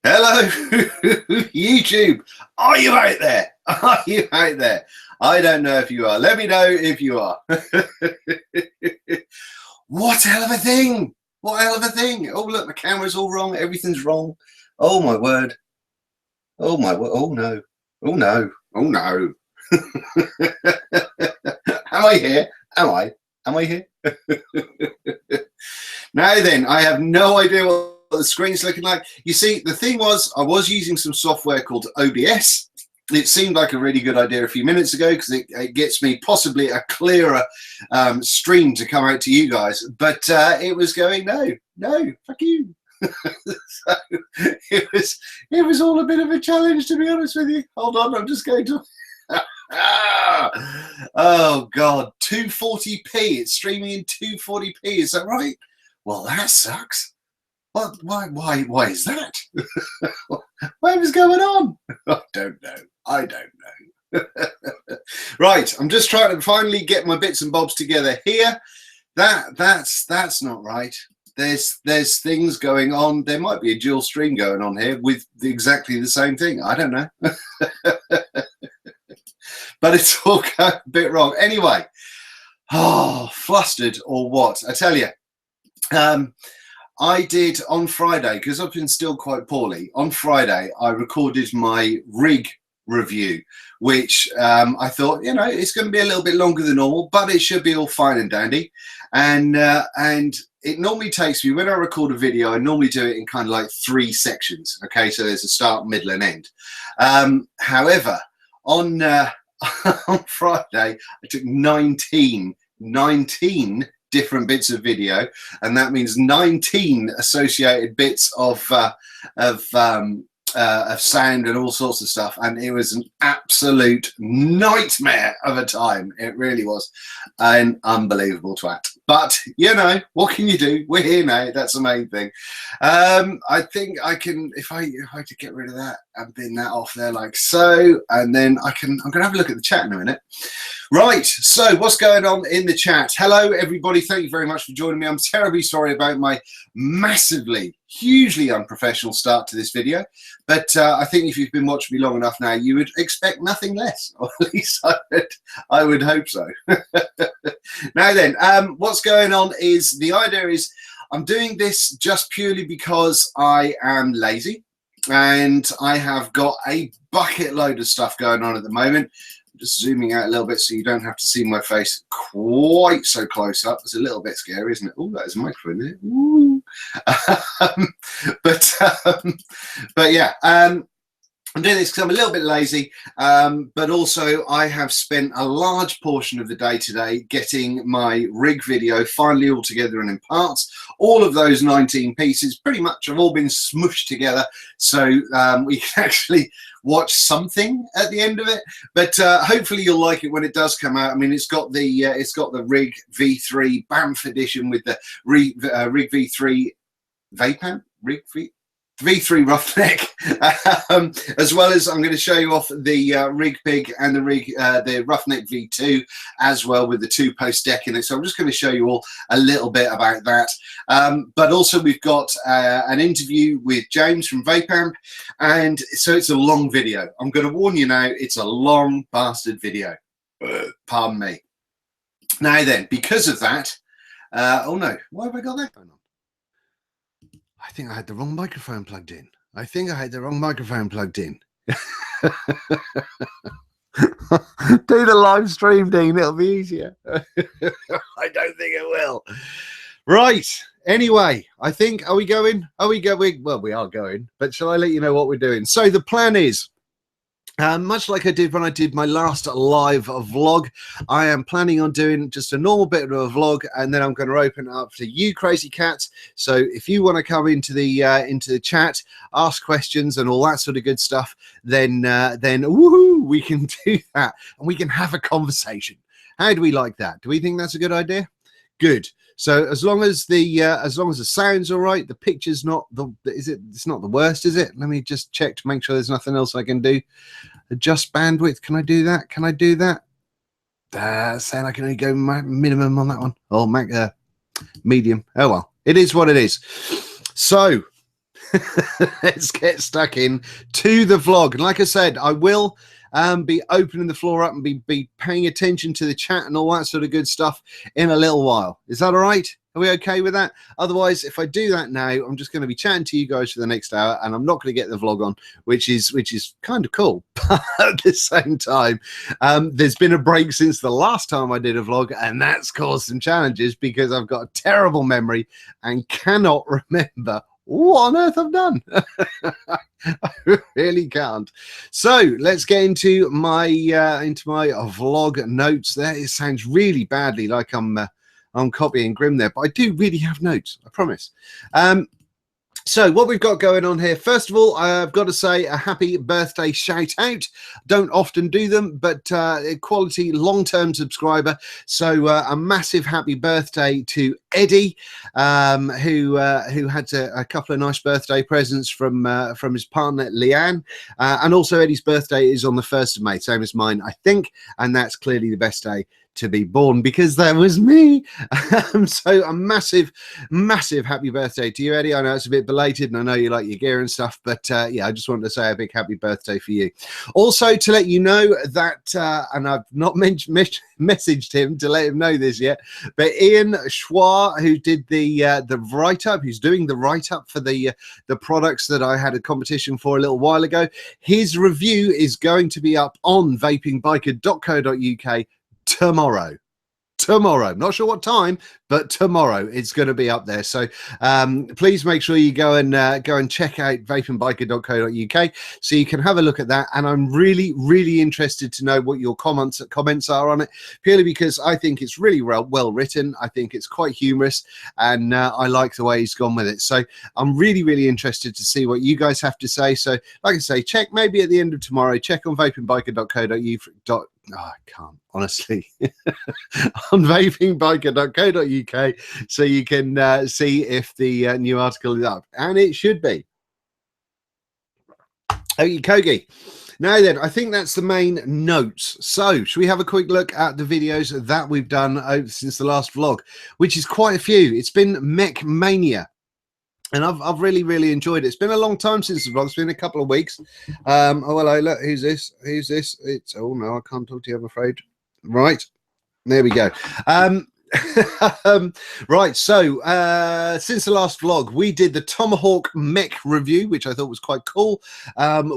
Hello, YouTube. Are you out there? Are you out there? I don't know if you are. Let me know if you are. What a hell of a thing. What a hell of a thing. Oh, look, the camera's all wrong. Everything's wrong. Oh, my word. Oh, my word. Oh, no. Oh, no. Oh, no. Am I here? Am I here? Now then, I have no idea what the screen's looking like. You see, the thing was, I was using some software called OBS. It seemed like a really good idea a few minutes ago because it gets me possibly a clearer stream to come out to you guys. But it was going, no, fuck you. So it was all a bit of a challenge, to be honest with you. Hold on, I'm just going to. Oh God, 240p. It's streaming in 240p. Is that right? Well, that sucks. What? Why is that? What was going on? I don't know. Right, I'm just trying to finally get my bits and bobs together here. That's not right. There's things going on. There might be a dual stream going on here with exactly the same thing. I don't know. But it's all going a bit wrong. Anyway, flustered or what? I tell you, I did on Friday, because I've been still quite poorly. On Friday, I recorded my rig review, which I thought, you know, it's going to be a little bit longer than normal, but it should be all fine and dandy. And it normally takes me, when I record a video, I normally do it in kind of like 3 sections. Okay, so there's a start, middle, and end. However, on Friday, I took 19 different bits of video, and that means 19 associated bits of sound and all sorts of stuff, and it was an absolute nightmare of a time. It really was an unbelievable twat. But you know, what can you do? We're here now. That's the main thing. I think I can, if I could get rid of that and bin that off there like so, and then I'm gonna have a look at the chat in a minute. Right, so what's going on in the chat? Hello everybody, thank you very much for joining me. I'm terribly sorry about my massively, hugely unprofessional start to this video, but I think if you've been watching me long enough now, you would expect nothing less, or at least I would hope so. Now then, what's going on is, the idea is I'm doing this just purely because I am lazy, and I have got a bucket load of stuff going on at the moment. Just zooming out a little bit so you don't have to see my face quite so close up. It's a little bit scary, isn't it? Oh, there's a microphone there. Ooh. But yeah, I'm doing this because I'm a little bit lazy, but also I have spent a large portion of the day today getting my rig video finally all together and in parts. All of those 19 pieces pretty much have all been smushed together, so we can actually watch something at the end of it. But hopefully you'll like it when it does come out. I mean, it's got the Rig V3 Banff edition with the Rig V3 Vape amp, Rig V3 Roughneck, as well as I'm going to show you off the Rig Pig and the Roughneck V2 as well, with the 2-post deck in it. So I'm just going to show you all a little bit about that. But also we've got an interview with James from Vape Amp, and so it's a long video. I'm going to warn you now, it's a long bastard video. Pardon me. Now then, because of that, oh no, why have I got that going on? I think I had the wrong microphone plugged in. Do the live stream, Dean. It'll be easier. I don't think it will. Right. Anyway, I think, are we going? Well, we are going, but shall I let you know what we're doing? So the plan is, much like I did when I did my last live vlog, I am planning on doing just a normal bit of a vlog, and then I'm going to open it up to you crazy cats. So if you want to come into the chat, ask questions and all that sort of good stuff, then woohoo, we can do that and we can have a conversation. How do we like that? Do we think that's a good idea? Good. So as long as the sound's all right, the picture's not it's not the worst, is it? Let me just check to make sure there's nothing else I can do. Adjust bandwidth. Can I do that? Saying I can only go minimum on that one. Oh, medium. Oh well, it is what it is. So let's get stuck in to the vlog. And like I said, I will be opening the floor up and be paying attention to the chat and all that sort of good stuff in a little while. Is that all right? Are we okay with that? Otherwise, if I do that now, I'm just going to be chatting to you guys for the next hour, and I'm not going to get the vlog on, which is kind of cool. But at the same time, there's been a break since the last time I did a vlog, and that's caused some challenges because I've got a terrible memory and cannot remember what on earth I've done. I really can't. So let's get into my vlog notes. There, it sounds really badly like I'm copying Grim there, but I do really have notes, I promise. So what we've got going on here, first of all, I've got to say a happy birthday shout out. Don't often do them, but a quality long-term subscriber. So a massive happy birthday to Eddie, who had a couple of nice birthday presents from his partner Leanne, and also Eddie's birthday is on the 1st of May, same as mine, I think, and that's clearly the best day to be born because that was me. So a massive happy birthday to you, Eddie. I know it's a bit belated and I know you like your gear and stuff, but yeah, I just wanted to say a big happy birthday for you. Also to let you know that and I've not messaged him to let him know this yet, but Ian Schwa, who did the write-up, who's doing the write-up for the products that I had a competition for a little while ago, his review is going to be up on vapingbiker.co.uk tomorrow. Not sure what time, but tomorrow it's going to be up there. So please make sure you go and check out vapingbiker.co.uk so you can have a look at that. And I'm really interested to know what your comments are on it, purely because I think it's really well written. I think it's quite humorous, and I like the way he's gone with it. So I'm really interested to see what you guys have to say. So like I say, check maybe at the end of tomorrow, check on vapingbiker.co.uk. Oh, I can't, honestly. On vapingbiker.co.uk so you can see if the new article is up, and it should be. Okay, Kogi. Now then, I think that's the main notes. So should we have a quick look at the videos that we've done since the last vlog, which is quite a few. It's been Mech Mania, and I've really enjoyed it. It's been a long time since the vlog. It's been a couple of weeks. Oh, hello, look, who's this? It's, oh no, I can't talk to you, I'm afraid. Right, there we go. Right, so since the last vlog, we did the Tomahawk Mech review, which I thought was quite cool.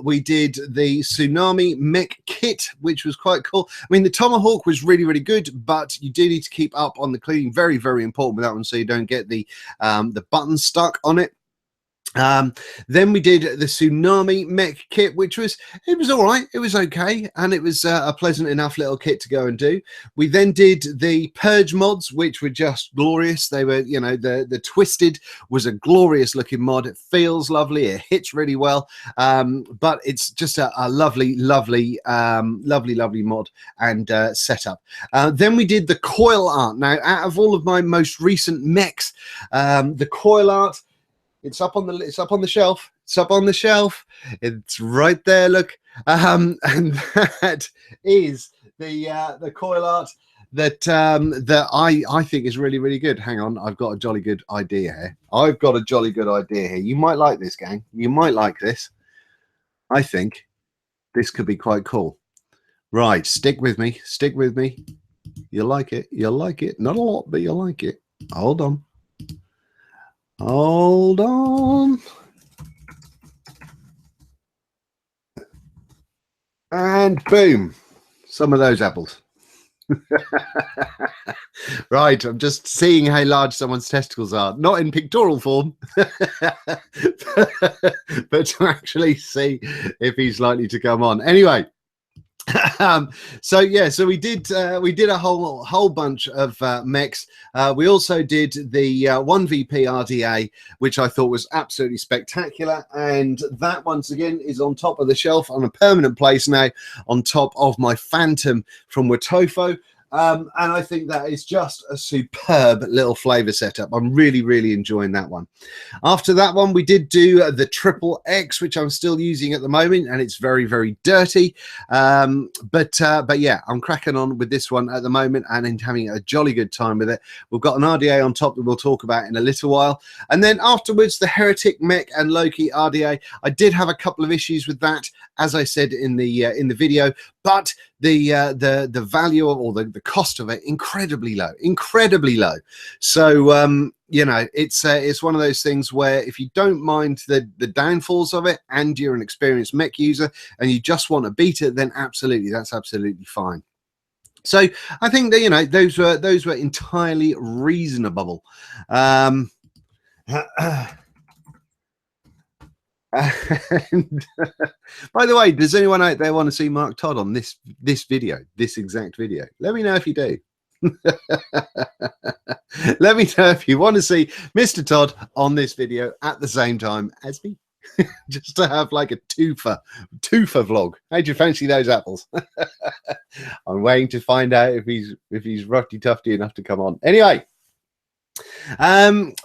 We did the Tsunami Mech kit, which was quite cool. I mean, the Tomahawk was really good, but you do need to keep up on the cleaning. Very important with that one, so you don't get the buttons stuck on it. Then we did the Tsunami Mech kit, which was all right, it was okay, and it was a pleasant enough little kit to go and do. We then did the Purge mods, which were just glorious. They were, you know, the Twisted was a glorious looking mod. It feels lovely, it hits really well, but it's just a lovely mod and setup. Then we did the Coil art. Now, out of all of my most recent mechs, the Coil art, it's up on the shelf. It's up on the shelf. It's right there. Look, and that is the Coil art that I think is really good. Hang on, I've got a jolly good idea here. You might like this, gang. You might like this. I think this could be quite cool. Right, stick with me. You'll like it. Not a lot, but you'll like it. Hold on. And boom, some of those apples. Right, I'm just seeing how large someone's testicles are, not in pictorial form, but to actually see if he's likely to come on. Anyway, so yeah, so we did a whole bunch of mechs. We also did the 1VP RDA, which I thought was absolutely spectacular, and that once again is on top of the shelf on a permanent place now, on top of my Phantom from Watofo. And I think that is just a superb little flavor setup. I'm really enjoying that one. After that one, we did do the Triple X, which I'm still using at the moment, and it's very dirty. But yeah, I'm cracking on with this one at the moment and having a jolly good time with it. We've got an RDA on top that we'll talk about in a little while, and then afterwards the Heretic, Mech and Loki RDA. I did have a couple of issues with that, as I said in the video, but the value of, or the cost of it, incredibly low. So you know, it's one of those things where if you don't mind the downfalls of it, and you're an experienced Mech user and you just want to beat it, then absolutely, that's absolutely fine. So I think that, you know, those were entirely reasonable. And by the way, does anyone out there want to see Mark Todd on this video, this exact video? Let me know if you do. Let me know if you want to see Mr. Todd on this video at the same time as me. Just to have like a twofer vlog. How'd you fancy those apples? I'm waiting to find out if he's roughy tufty enough to come on. Anyway,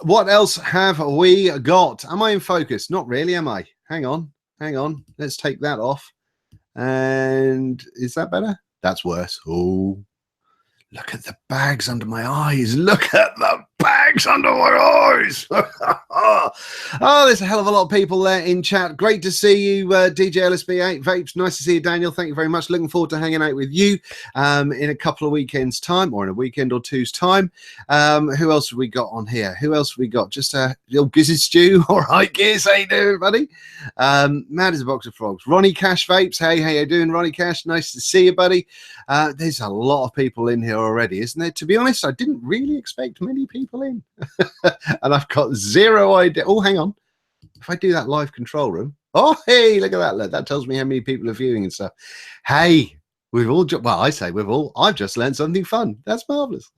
what else have we got? Am I in focus? Not really, am I? Hang on. Let's take that off. And is that better? That's worse. Oh, look at the bags under my eyes. Look at the bags under my eyes. Oh, there's a hell of a lot of people there in chat. Great to see you, DJ LSB8 Vapes. Nice to see you, Daniel. Thank you very much. Looking forward to hanging out with you in a couple of weekends' time, or in a weekend or two's time. Who else have we got on here? Who else have we got? Just a little Gizzard Stew. All right, Giz. How you doing, buddy? Mad as a box of frogs. Ronnie Cash Vapes. Hey, how you doing, Ronnie Cash? Nice to see you, buddy. There's a lot of people in here already, isn't there? To be honest, I didn't really expect many people in. And I've got zero idea. Oh, hang on. If I do that live control room. Oh, hey, look at that. Look, that tells me how many people are viewing and stuff. Hey, we've all, well, I say we've all, I've just learned something fun. That's marvelous.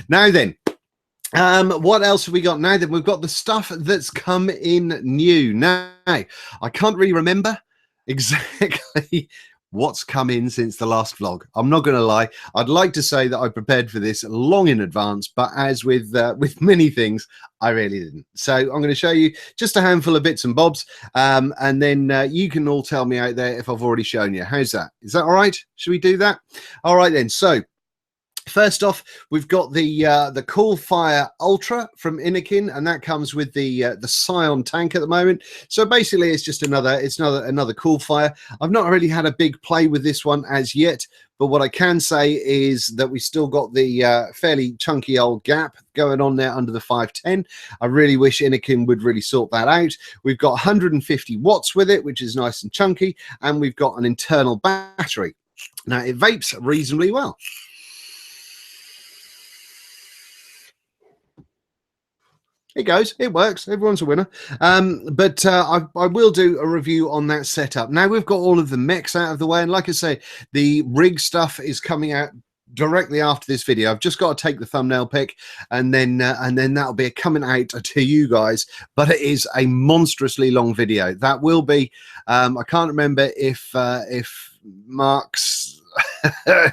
Now then, what else have we got? Now then, we've got the stuff that's come in new. Now, I can't really remember exactly what's come in since the last vlog. I'm not going to lie. I'd like to say that I prepared for this long in advance, but as with many things, I really didn't. So I'm going to show you just a handful of bits and bobs, and then you can all tell me out there if I've already shown you. How's that? Is that all right? Should we do that? All right then. So first off, we've got the Cool Fire Ultra from Innokin, and that comes with the Scion tank at the moment. So basically, it's just another Cool Fire. I've not really had a big play with this one as yet, but what I can say is that we still got the fairly chunky old gap going on there under the 510. I really wish Innokin would really sort that out. We've got 150 watts with it, which is nice and chunky, and we've got an internal battery. Now it vapes reasonably well. It goes, it works, everyone's a winner. But I will do a review on that setup. Now we've got all of the mechs out of the way, and like I say, the rig stuff is coming out directly after this video. I've just got to take the thumbnail pic, and then that'll be coming out to you guys. But it is a monstrously long video. That will be, I can't remember if Mark's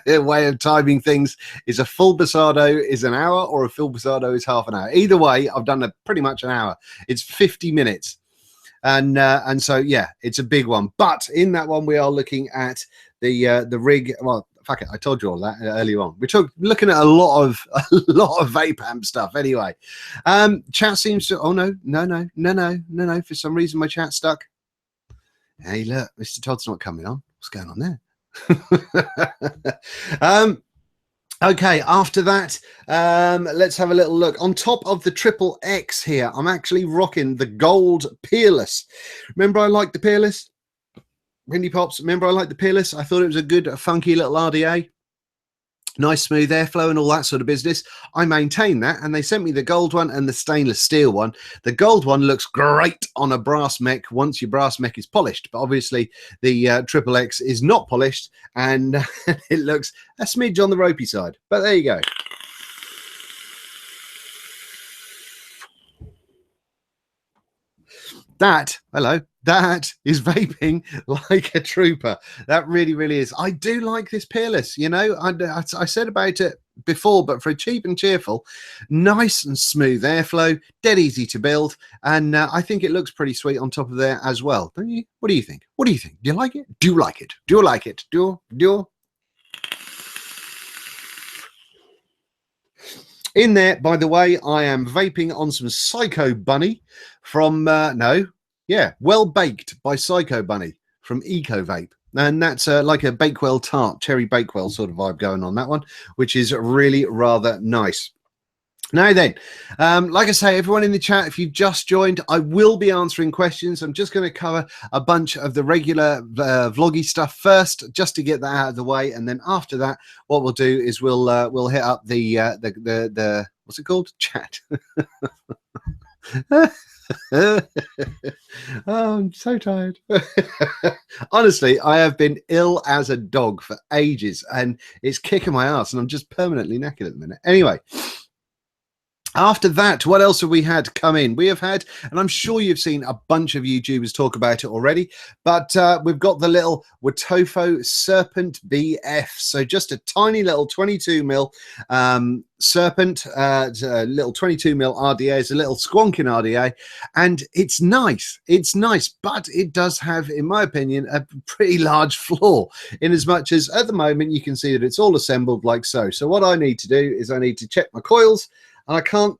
way of timing things is a full Basado is an hour or a full Basado is half an hour. Either way, I've done pretty much an hour. It's 50 minutes, and so yeah, it's a big one. But in that one, we are looking at the rig. Well, fuck it, I told you all that earlier on. We're looking at a lot of vape amp stuff. Anyway, chat seems to. Oh no. For some reason, my chat's stuck. Hey, look, Mr. Todd's not coming on. What's going on there? Okay, after that, let's have a little look. On top of the Triple X here, I'm actually rocking the gold Peerless. Remember I liked the Peerless? Windy Pops, remember I liked the Peerless? I thought it was a good, funky little RDA. Nice smooth airflow and all that sort of business. I maintain that, and they sent me the gold one and the stainless steel one. The gold one looks great on a brass mech once your brass mech is polished, but obviously the Triple X is not polished, and it looks a smidge on the ropey side. But there you go. That, hello, that is vaping like a trooper. That really, really is. I do like this Peerless, you know, I said about it before, but for a cheap and cheerful, nice and smooth airflow, dead easy to build, and I think it looks pretty sweet on top of there as well. Don't you? What do you think? What do you think? Do you like it? Do you like it? Do you like it? Do you? In there, by the way, I am vaping on some Psycho Bunny from, Well Baked by Psycho Bunny from Eco Vape. And that's like a Bakewell tart, cherry Bakewell sort of vibe going on that one, which is really rather nice. Now then, like I say, everyone in the chat, if you've just joined, I will be answering questions. I'm just going to cover a bunch of the regular vloggy stuff first, just to get that out of the way, and then after that, what we'll do is we'll hit up the what's it called? Chat. Oh, I'm so tired. Honestly, I have been ill as a dog for ages, and it's kicking my ass, and I'm just permanently knackered at the minute. Anyway. After that, what else have we had come in? We have had, and I'm sure you've seen a bunch of YouTubers talk about it already, but we've got the little Watofo Serpent BF. So just a tiny little 22mm Serpent, a little 22mm RDA, is a little squonking RDA, and it's nice. It's nice, but it does have, in my opinion, a pretty large flaw, in as much as at the moment you can see that it's all assembled like so. So what I need to do is I need to check my coils. And I can't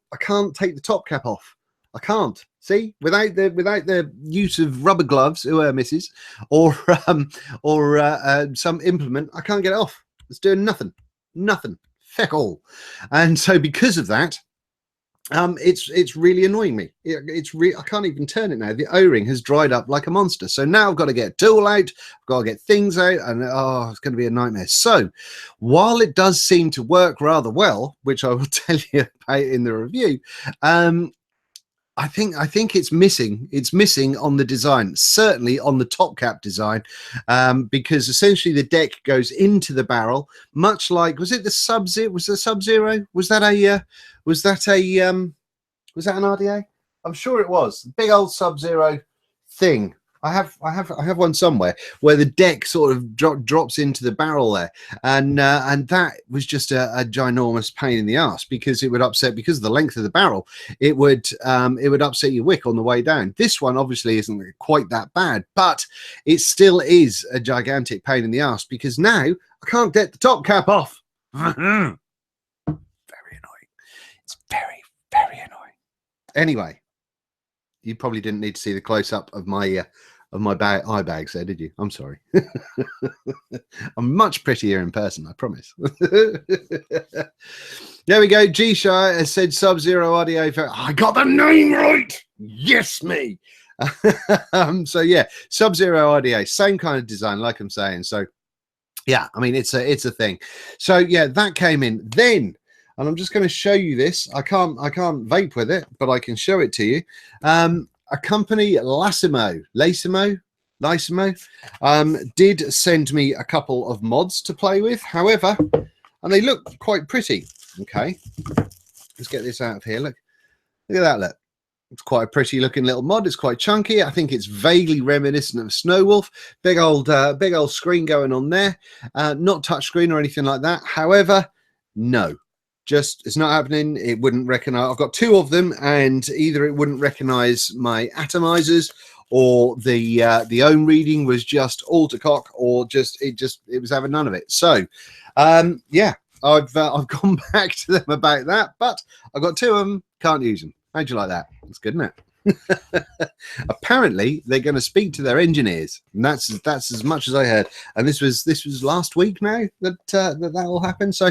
take the top cap off. I can't. See, without the use of rubber gloves, misses, or some implement, I can't get it off. It's doing nothing, feck all. And so because of that, it's really annoying me. I can't even turn it now. The O-ring has dried up like a monster. So now I've got to get a tool out, I've got to get things out, and it's going to be a nightmare. So while it does seem to work rather well, which I will tell you about in the review, I think it's missing on the design, certainly on the top cap design, because essentially the deck goes into the barrel, much like, was it the Sub-Zero? Was the Sub-Zero? Was that an RDA? I'm sure it was. Big old Sub-Zero thing. I have one somewhere where the deck sort of drops into the barrel there, and that was just a ginormous pain in the ass, because it would upset, because of the length of the barrel, it would upset your wick on the way down. This one obviously isn't quite that bad, but it still is a gigantic pain in the ass, because now I can't get the top cap off. Very annoying. It's very, very annoying. Anyway, you probably didn't need to see the close-up of my eye bags there, did you? I'm sorry. I'm much prettier in person, I promise. There we go. G-Shire has said Sub-Zero RDA. I got the name right. Yes, me. So yeah, Sub-Zero RDA, same kind of design, like I'm saying. So yeah, I mean, it's a thing. So yeah, that came in then. And I'm just going to show you this. I can't vape with it, but I can show it to you. A company, Lacimo, did send me a couple of mods to play with. However, and they look quite pretty. Okay, let's get this out of here. Look at that. Look, it's quite a pretty looking little mod. It's quite chunky. I think it's vaguely reminiscent of a Snow Wolf. Big old screen going on there. Not touch screen or anything like that. However, no. Just, it's not happening. It wouldn't recognize. I've got two of them, and either it wouldn't recognize my atomizers, or the ohm reading was just all to cock, or it was having none of it. So yeah, I've gone back to them about that, but I've got two of them, can't use them. How'd you like that? That's good, isn't it? Apparently they're going to speak to their engineers, and that's as much as I heard. And this was last week now that all happened. So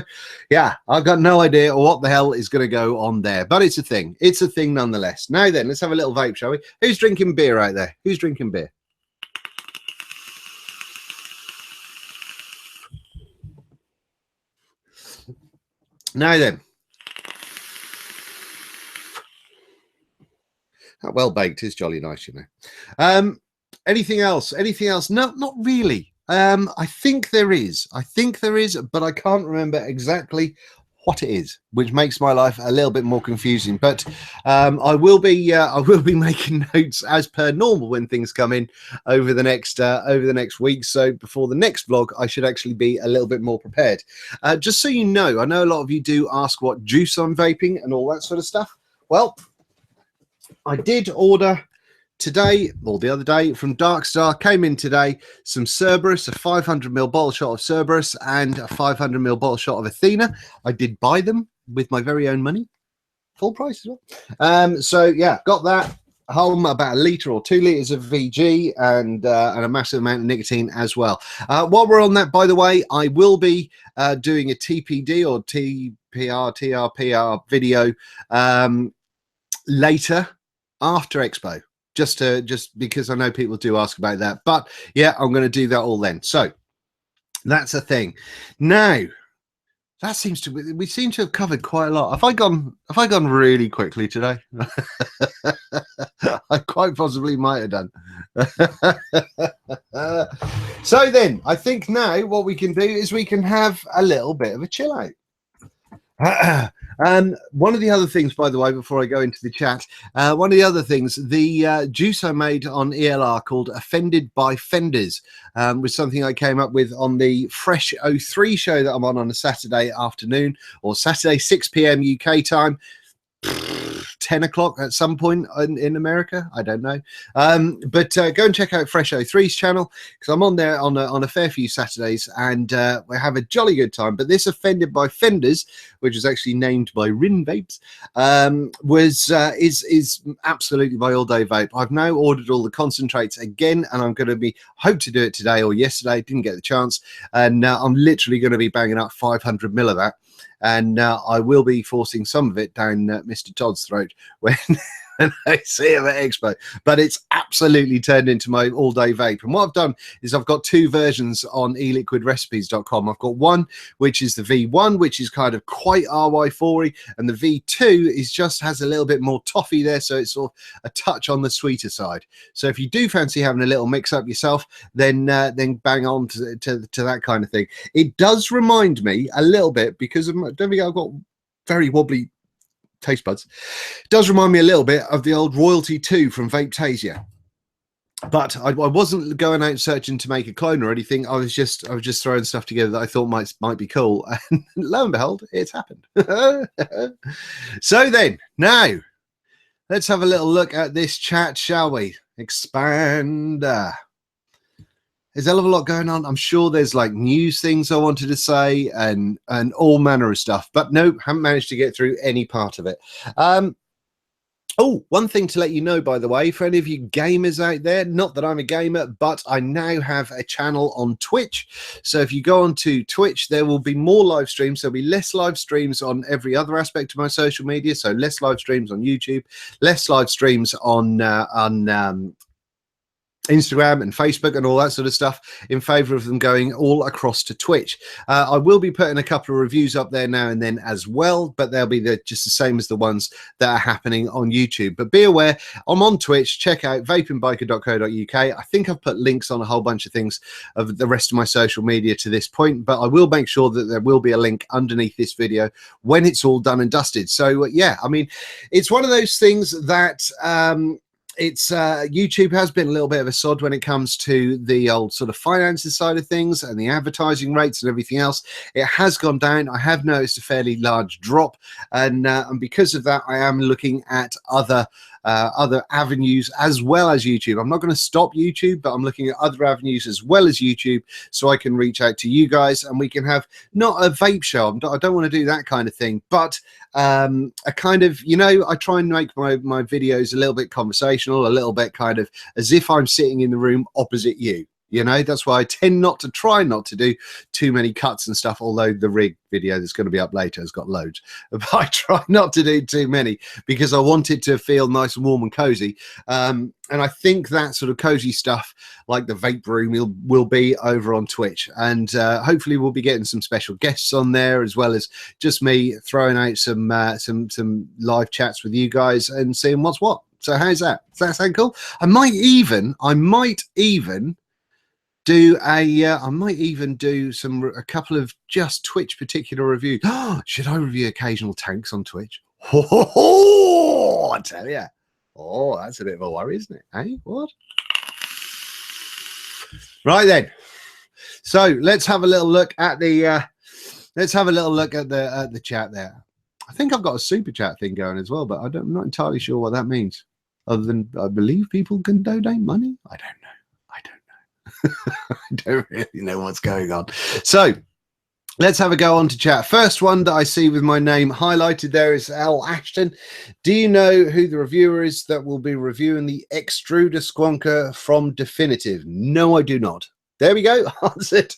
yeah, I've got no idea what the hell is going to go on there, but it's a thing nonetheless. Now then, let's have a little vape, shall we? Who's drinking beer out there? Who's drinking beer? Now then, that Well Baked is jolly nice, you know. Anything else? No, not really. I think there is, but I can't remember exactly what it is, which makes my life a little bit more confusing. But I will be making notes as per normal when things come in over the next week. So before the next vlog, I should actually be a little bit more prepared. Just so you know, I know a lot of you do ask what juice I'm vaping and all that sort of stuff. Well, I did order today, or the other day, from Darkstar. Came in today some Cerberus, a 500ml bottle shot of Cerberus and a 500ml bottle shot of Athena. I did buy them with my very own money, full price as well. So yeah, got that home, about 1 litre or 2 litres of VG and a massive amount of nicotine as well. While we're on that, by the way, I will be doing a TPD or TRPR video later after Expo. Just because I know people do ask about that, but yeah, I'm going to do that all then. So that's a thing. Now that seems to we seem to have covered quite a lot. Have I gone really quickly today? I quite possibly might have done. So then I think now what we can do is we can have a little bit of a chill out. One of the other things, by the way, before I go into the chat, one of the other things, the juice I made on ELR called Offended by Fenders was something I came up with on the Fresh 03 show that I'm on a Saturday afternoon, or Saturday 6 p.m. UK time. 10 o'clock at some point in America, I don't know, but go and check out Fresh 03's channel, because I'm on there on a fair few Saturdays, and we have a jolly good time. But this Offended by Fenders, which is actually named by Rin Vapes, is absolutely my all-day vape. I've now ordered all the concentrates again, and I'm going to hope to do it today or yesterday. Didn't get the chance, and I'm literally going to be banging up 500ml of that. And I will be forcing some of it down Mr. Todd's throat when I see him at Expo. But it's absolutely turned into my all-day vape. And what I've done is I've got two versions on eliquidrecipes.com. I've got one which is the V1, which is kind of quite RY4-y, and the V2 is just has a little bit more toffee there, so it's sort of a touch on the sweeter side. So if you do fancy having a little mix-up yourself, then bang on to that kind of thing. It does remind me a little bit, because don't think I've got very wobbly taste buds. It does remind me a little bit of the old Royalty 2 from Vapetasia, but I wasn't going out searching to make a clone or anything. I was just throwing stuff together that I thought might be cool, and lo and behold, it's happened. So then, now let's have a little look at this chat, shall we? Expand. There's a hell of a lot going on. I'm sure there's like news things I wanted to say and all manner of stuff, but no, haven't managed to get through any part of it. Oh, one thing to let you know, by the way, for any of you gamers out there, not that I'm a gamer, but I now have a channel on Twitch. So if you go onto Twitch, there will be more live streams. There'll be less live streams on every other aspect of my social media. So less live streams on YouTube, less live streams on Instagram and Facebook and all that sort of stuff, in favor of them going all across to Twitch. I will be putting a couple of reviews up there now and then as well, but they'll be just the same as the ones that are happening on YouTube. But be aware, I'm on Twitch. Check out vapingbiker.co.uk. I think I've put links on a whole bunch of things of the rest of my social media to this point, but I will make sure that there will be a link underneath this video when it's all done and dusted. So yeah, I mean, it's one of those things that YouTube has been a little bit of a sod when it comes to the old sort of finances side of things and the advertising rates and everything else. It has gone down. I have noticed a fairly large drop, and because of that, I am looking at other avenues as well as YouTube. I'm not going to stop YouTube, but I'm looking at other avenues as well as YouTube, so I can reach out to you guys and we can have not a vape show. I don't want to do that kind of thing, but a kind of, you know, I try and make my videos a little bit conversational, a little bit kind of as if I'm sitting in the room opposite you. You know, that's why I tend to try not to do too many cuts and stuff, although the rig video that's going to be up later has got loads. But I try not to do too many because I want it to feel nice and warm and cozy. And I think that sort of cozy stuff, like the vape room, will be over on Twitch. And hopefully we'll be getting some special guests on there, as well as just me throwing out some live chats with you guys and seeing what's what. So how's that? Does that sound cool? I might even do I might even do a couple of just Twitch particular reviews. Should I review occasional tanks on Twitch? I tell you. Oh, that's a bit of a worry, isn't it? Hey, what? Right then. So let's have a little look at the the chat there. I think I've got a super chat thing going as well, but I'm not entirely sure what that means. Other than I believe people can donate money. I don't know. I don't really know what's going on. So let's have a go on to chat. First one that I see with my name highlighted there is Al Ashton. Do you know who the reviewer is that will be reviewing the extruder squonker from Definitive? No, I do not. There we go. Answered.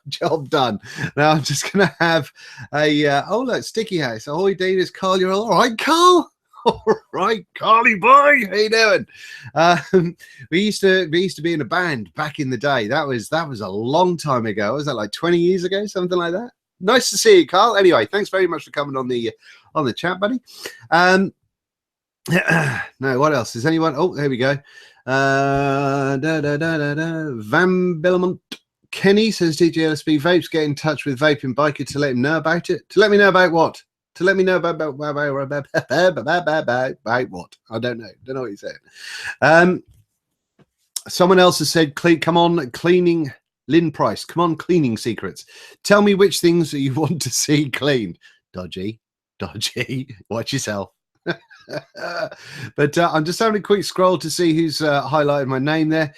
Job done. Now I'm just going to have a oh look, Sticky House. Ahoy, Dean. It's Carl. You're all right, Carl? All right, Carly boy, how you doing? We used to be in a band back in the day. That was a long time ago. Was that like 20 years ago, something like that? Nice to see you, Carl. Anyway, thanks very much for coming on the chat, buddy. No, what else? Is anyone? Oh, there we go. Van Belmont Kenny says DJLSB Vapes, get in touch with Vaping Biker to let him know about it. To let me know about what? To let me know about what? I don't know. Don't know what he's saying. Someone else has said, come on, cleaning. Lynn Price, come on, cleaning secrets. Tell me which things that you want to see cleaned. Dodgy. Watch yourself. But I'm just having a quick scroll to see who's highlighted my name there.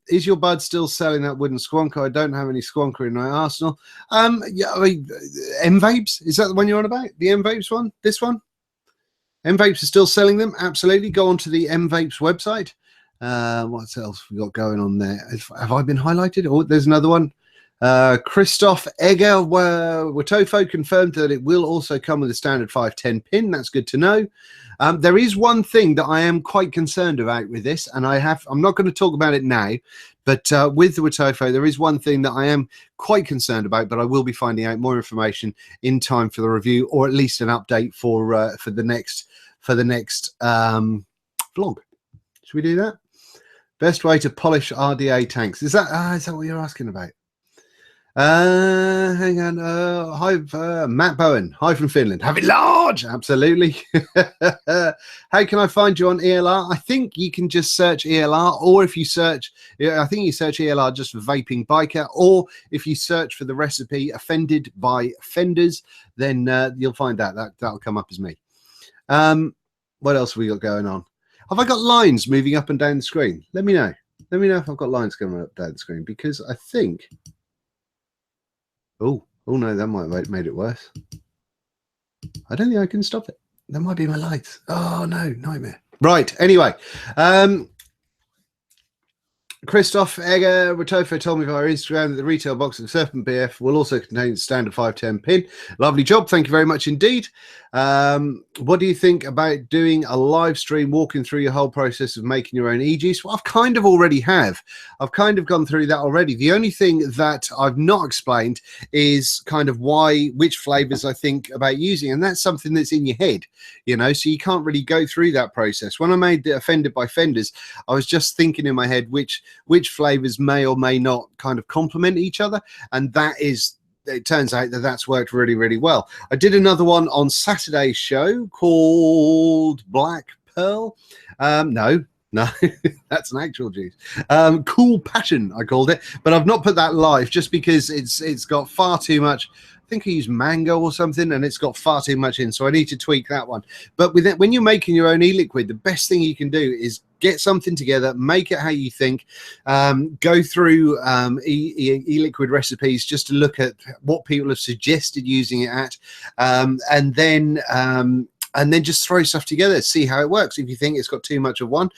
Is your bud still selling that wooden squonker? I don't have any squonker in my arsenal. Yeah, I mean, M-Vapes, is that the one you're on about? The M-Vapes one? This one? M-Vapes are still selling them? Absolutely. Go on to the M-Vapes website. What else we got going on there? Have I been highlighted? Oh, there's another one. Christoph Egger Watofo confirmed that it will also come with a standard 510 pin. That's good to know. There is one thing that I am quite concerned about with this, and I'm not going to talk about it now, but with the Watofo, there is one thing that I am quite concerned about, but I will be finding out more information in time for the review, or at least an update for the next vlog. Should we do that? Best way to polish RDA tanks. Is that what you're asking about? Hang on. Hi, Matt Bowen. Hi from Finland. Have it large. Absolutely. How can I find you on ELR? I think you can just search ELR, or if you search, I think you search ELR just for Vaping Biker, or if you search for the recipe Offended by Fenders, then you'll find that'll come up as me. What else have we got going on? Have I got lines moving up and down the screen? Let me know. Let me know if I've got lines going up down the screen, because I think. Oh no, that might have made it worse. I don't think I can stop it. That might be my lights. Oh no, nightmare. Right, anyway. Christoph Egger Rotofo told me via Instagram that the retail box of Serpent BF will also contain the standard 510 pin. Lovely job. Thank you very much indeed. What do you think about doing a live stream, walking through your whole process of making your own e-juice? Well, I've kind of already have. I've kind of gone through that already. The only thing that I've not explained is kind of which flavors I think about using. And that's something that's in your head, you know, so you can't really go through that process. When I made the Offended by Fenders, I was just thinking in my head which flavors may or may not kind of complement each other. And it turns out that that's worked really, really well. I did another one on Saturday's show called Black Pearl. No, that's an actual juice. Cool Passion, I called it, but I've not put that live just because it's got far too much. I think I used mango or something, and it's got far too much in, so I need to tweak that one. But with it, when you're making your own e-liquid, the best thing you can do is get something together, make it how you think, go through e-liquid recipes just to look at what people have suggested using it at, and then just throw stuff together, see how it works. If you think it's got too much of one,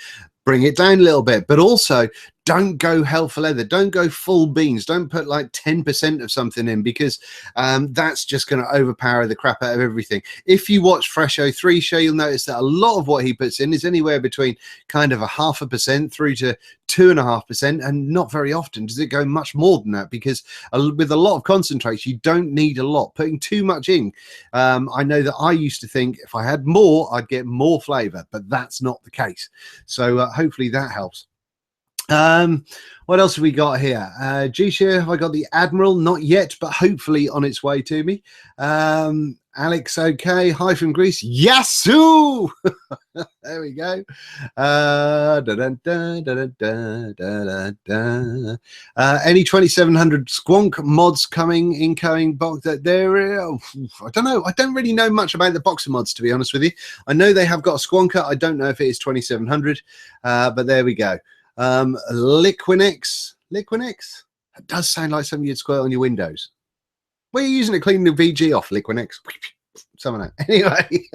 bring it down a little bit, but also don't go hell for leather. Don't go full beans. Don't put like 10% of something in, because that's just going to overpower the crap out of everything. If you watch Fresh 03 show, you'll notice that a lot of what he puts in is anywhere between kind of 0.5% through to 2.5%, and not very often does it go much more than that, because with a lot of concentrates, you don't need a lot. Putting too much in, I know that I used to think if I had more, I'd get more flavor, but that's not the case. So hopefully that helps. What else have we got here? G-Share, have I got the Admiral? Not yet, but hopefully on its way to me. Alex, okay. Hi from Greece. Yasu! There we go. Any 2700 Squonk mods coming, incoming box that there? I don't know. I don't really know much about the boxer mods, to be honest with you. I know they have got a Squonker. I don't know if it is 2700, but there we go. Liquinex. That does sound like something you'd squirt on your windows. What are you using to clean the VG off, Liquinex? Some of that. Anyway,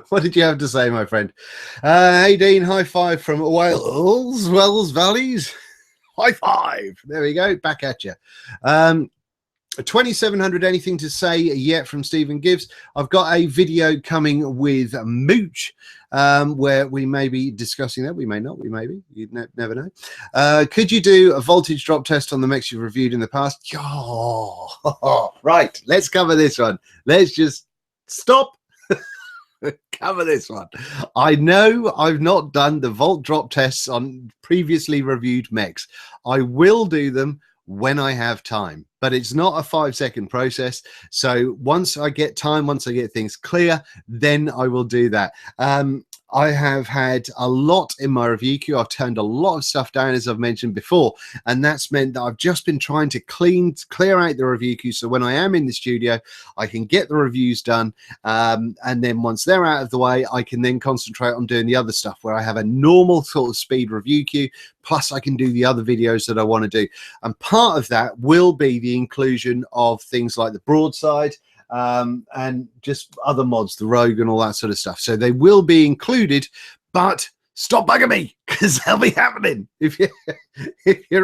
what did you have to say, my friend? Hey, Dean, high five from Wells Valleys. High five. There we go. Back at you. 2700, anything to say yet from Stephen Gibbs? I've got a video coming with Mooch where we may be discussing that. We may not, we may be. You never know. Could you do a voltage drop test on the mechs you've reviewed in the past? Oh, right, let's cover this one. Let's just stop. Cover this one. I know I've not done the volt drop tests on previously reviewed mechs. I will do them when I have time, but it's not a 5-second process. So once I get time, once I get things clear, then I will do that. I have had a lot in my review queue. I've turned a lot of stuff down, as I've mentioned before, and that's meant that I've just been trying to clear out the review queue, so when I am in the studio, I can get the reviews done, and then once they're out of the way, I can then concentrate on doing the other stuff where I have a normal sort of speed review queue, plus I can do the other videos that I want to do. And part of that will be the inclusion of things like the broadside, and just other mods, the Rogue and all that sort of stuff. So they will be included, but stop bugging me, because they'll be happening. If you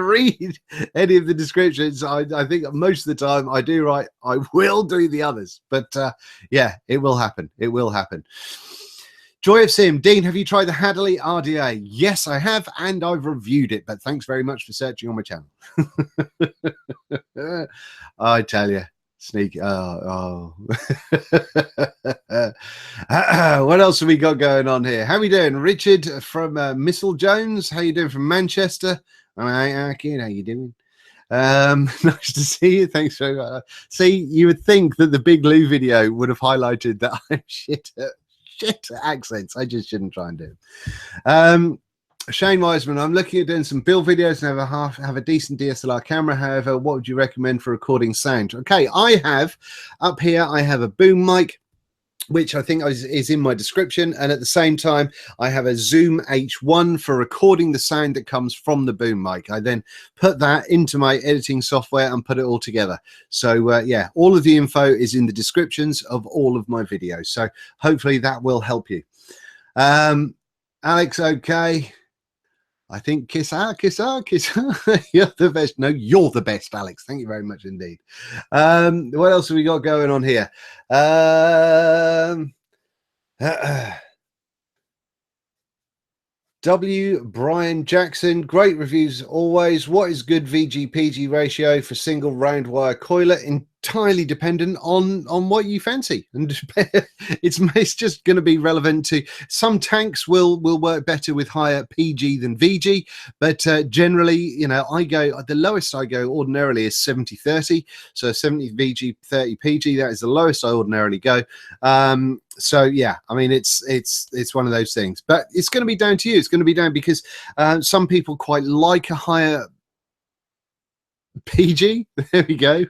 read any of the descriptions, I think most of the time I do right. I will do the others, but yeah, it will happen. It will happen. Joy of Sim, Dean, have you tried the Hadley RDA? Yes, I have, and I've reviewed it, but thanks very much for searching on my channel. I tell you. Sneaky. Oh. What else have we got going on here? How we doing? Richard from Missile Jones. How you doing from Manchester? All right, kid. How you doing? Nice to see you. Thanks very much. See, you would think that the Big Lou video would have highlighted that I'm shit at accents. I just shouldn't try and do it. Shane Wiseman, I'm looking at doing some build videos and have a decent DSLR camera. However, what would you recommend for recording sound? Okay, I have up here, I have a boom mic, which I think is in my description. And at the same time, I have a Zoom H1 for recording the sound that comes from the boom mic. I then put that into my editing software and put it all together. So yeah, all of the info is in the descriptions of all of my videos. So hopefully that will help you. Alex, okay. I think kiss her. You're the best. No, you're the best, Alex. Thank you very much indeed. What else have we got going on here? W. Brian Jackson, great reviews always. What is good VG-PG ratio for single round wire coiler? Entirely dependent on what you fancy, and it's just going to be relevant to some tanks will work better with higher PG than VG, but generally, you know, I go the lowest I go ordinarily is 70-30, so 70 VG 30 PG, that is the lowest I ordinarily go. So yeah, I mean, it's one of those things, but it's going to be down to you. It's going to be down because some people quite like a higher PG. There we go.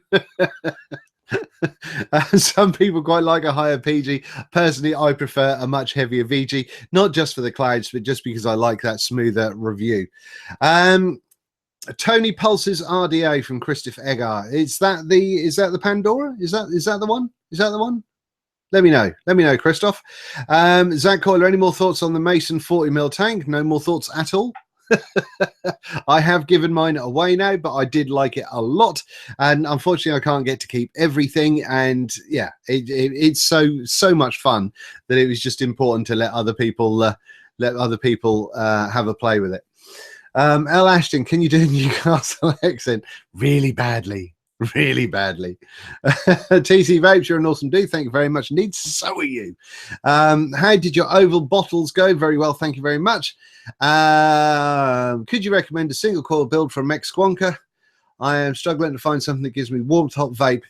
Some people quite like a higher PG. Personally, I prefer a much heavier VG, not just for the clouds, but just because I like that smoother review. Tony Pulse's RDA from Christoph Eggar. Is that the Pandora? Is that the one? Is that the one? Let me know, Christoph. Zach Coiler, any more thoughts on the Mason 40mm tank? No more thoughts at all. I have given mine away now, but I did like it a lot, and unfortunately I can't get to keep everything, and yeah, it's so much fun that it was just important to let other people have a play with it. L. Ashton, can you do a Newcastle accent? Really badly. really badly. TC Vapes, you're an awesome dude. Thank you very much indeed. So are you. How did your oval bottles go? Very well, thank you very much. Could you recommend a single coil build for a Mech Squonker? I am struggling to find something that gives me warmth hot vape.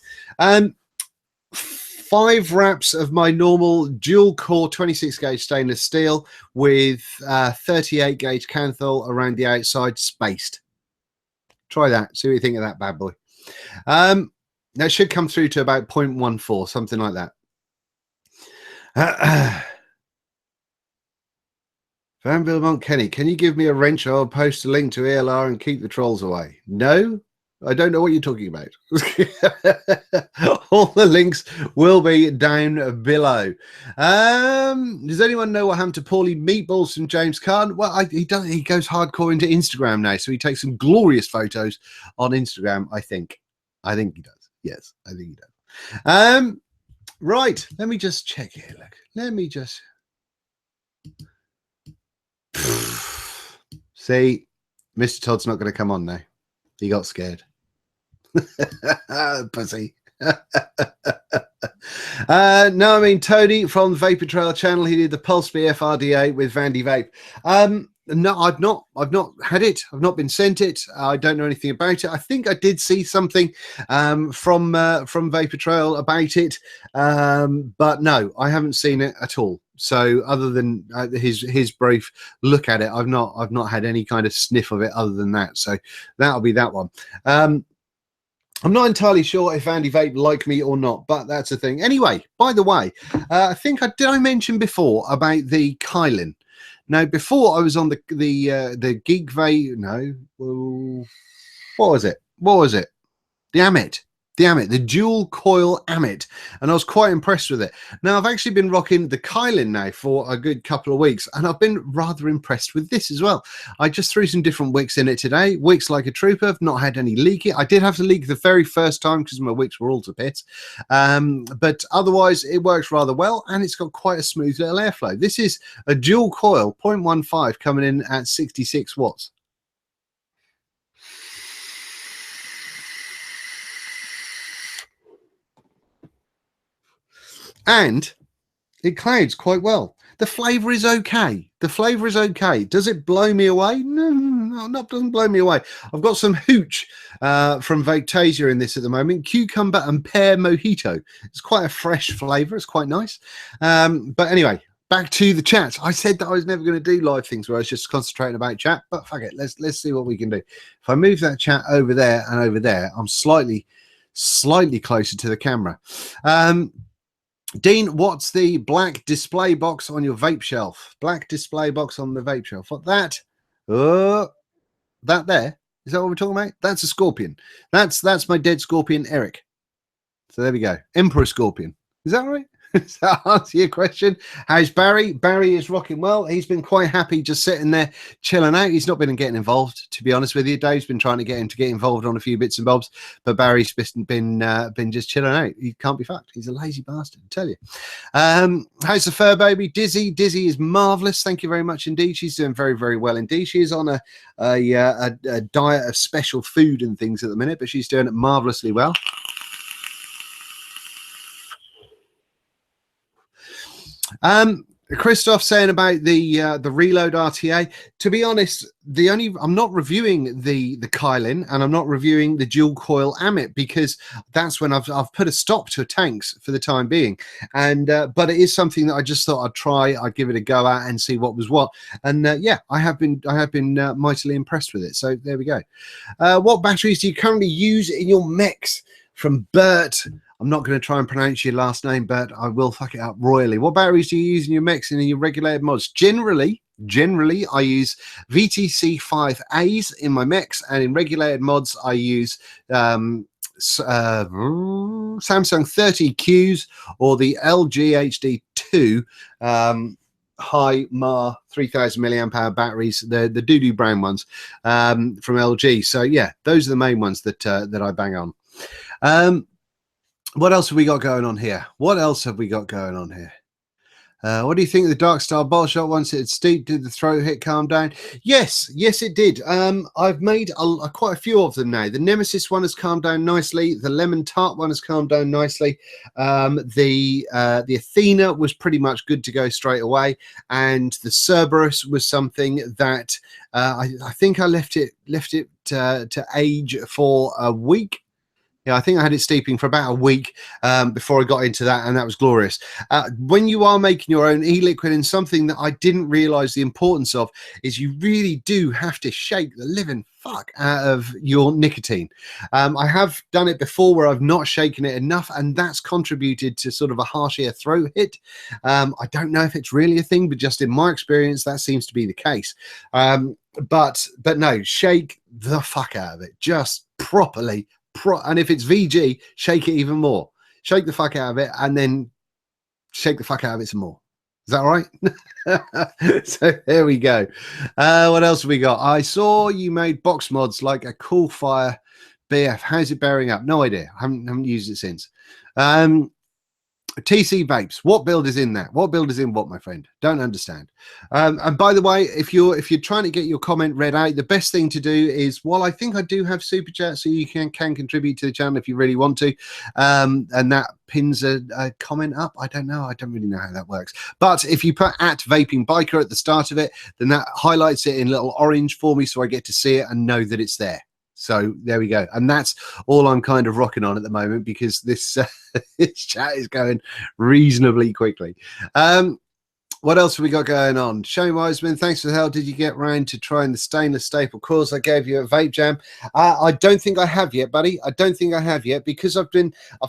5 wraps of my normal dual core 26 gauge stainless steel with 38 gauge Canthol around the outside, spaced. Try that. See what you think of that bad boy. That should come through to about 0.14, something like that. Van Bilmont Kenny, can you give me a wrench? I'll post a link to ELR and keep the trolls away. No, I don't know what you're talking about. All the links will be down below. Does anyone know what happened to Paulie Meatballs from James Carn? Well, he goes hardcore into Instagram now, so he takes some glorious photos on Instagram. I think he does. Yes, I think he does. Right, let me just check here. Look, let me just see. Mr. Todd's not going to come on now. He got scared. Pussy. No, I mean Tony from the Vapor Trail channel. He did the Pulse BF RDA with Vandy Vape. No, I've not had it. I've not been sent it. I don't know anything about it. I think I did see something from Vapor Trail about it, but no, I haven't seen it at all. So other than his brief look at it, I've not had any kind of sniff of it other than that. So that'll be that one. I'm not entirely sure if Andy Vape like me or not, but that's the thing. Anyway, by the way, I think did I mention before about the Kyln? Now, before I was on the Geek Vape. No, what was it? The Amit. The dual coil Amit, and I was quite impressed with it. Now, I've actually been rocking the Kyln now for a good couple of weeks, and I've been rather impressed with this as well. I just threw some different wicks in it today. Wicks like a trooper. I've not had any leaking. I did have to leak the very first time because my wicks were all to bits, but otherwise it works rather well, and it's got quite a smooth little airflow. This is a dual coil 0.15 coming in at 66 watts. And it clouds quite well. The flavour is okay. Does it blow me away? No, doesn't blow me away. I've got some hooch from Vapetasia in this at the moment. Cucumber and pear mojito. It's quite a fresh flavour. It's quite nice. But anyway, back to the chat. I said that I was never going to do live things where I was just concentrating about chat, but fuck it. Let's see what we can do. If I move that chat over there and over there, I'm slightly closer to the camera. Dean, what's the black display box on your vape shelf? Black display box on the vape shelf. What that? That there? Is that what we're talking about? That's a scorpion. That's my dead scorpion, Eric. So there we go. Emperor Scorpion. Is that right? Does that answer your question? How's Barry? Barry is rocking well. He's been quite happy just sitting there chilling out. He's not been getting involved, to be honest with you. Dave's been trying to get him to get involved on a few bits and bobs, but Barry's been just chilling out. He can't be fucked. He's a lazy bastard, I tell you. How's the fur baby? Dizzy is marvelous. Thank you very much indeed. She's doing very, very well indeed. She is on a diet of special food and things at the minute, but she's doing it marvelously well. Christoph saying about the Reload RTA. To be honest, I'm not reviewing the Kyln, and I'm not reviewing the dual coil Amit, because that's when I've put a stop to tanks for the time being. And but it is something that I just thought I'd try. I'd give it a go at and see what was what. And yeah, I have been mightily impressed with it. So there we go. What batteries do you currently use in your mechs? From Bert. I'm not going to try and pronounce your last name, but I will fuck it up royally. What batteries do you use in your mechs and in your regulated mods? Generally, I use VTC5As in my mechs, and in regulated mods, I use Samsung 30Qs or the LG HD2 high MAR 3000 milliamp hour batteries, the doo-doo brown ones from LG. So yeah, those are the main ones that I bang on. What else have we got going on here? What do you think of the Dark Star bottle shot? Once it had steeped, did the throat hit calm down? Yes, it did. I've made quite a few of them now. The Nemesis one has calmed down nicely. The Lemon Tart one has calmed down nicely. The Athena was pretty much good to go straight away, and the Cerberus was something that I think I left it to age for a week. Yeah, I think I had it steeping for about a week before I got into that, and that was glorious. When you are making your own e-liquid, and something that I didn't realize the importance of is you really do have to shake the living fuck out of your nicotine. I have done it before where I've not shaken it enough, and that's contributed to sort of a harsher throat hit. I don't know if it's really a thing, but just in my experience, that seems to be the case. But no, shake the fuck out of it, just properly. And if it's VG, shake it even more. Shake the fuck out of it, and then shake the fuck out of it some more. Is that all right? So there we go. What else have we got? I saw you made box mods like a Cool Fire BF. How's it bearing up? No idea. I haven't used it since. TC Vapes. What build is in that? What build is in what, my friend? Don't understand. And by the way, if you're trying to get your comment read out, the best thing to do is, while I think I do have super chat, so you can contribute to the channel if you really want to, and that pins a comment up. I don't know. I don't really know how that works. But if you put @VapingBiker at the start of it, then that highlights it in little orange for me, so I get to see it and know that it's there. So there we go, and that's all I'm kind of rocking on at the moment, because this this chat is going reasonably quickly. What else have we got going on? Shane Wiseman, thanks for the help. Did you get round to trying the stainless staple coils I gave you at Vape Jam? I don't think I have yet, buddy. I don't think I have yet, because I've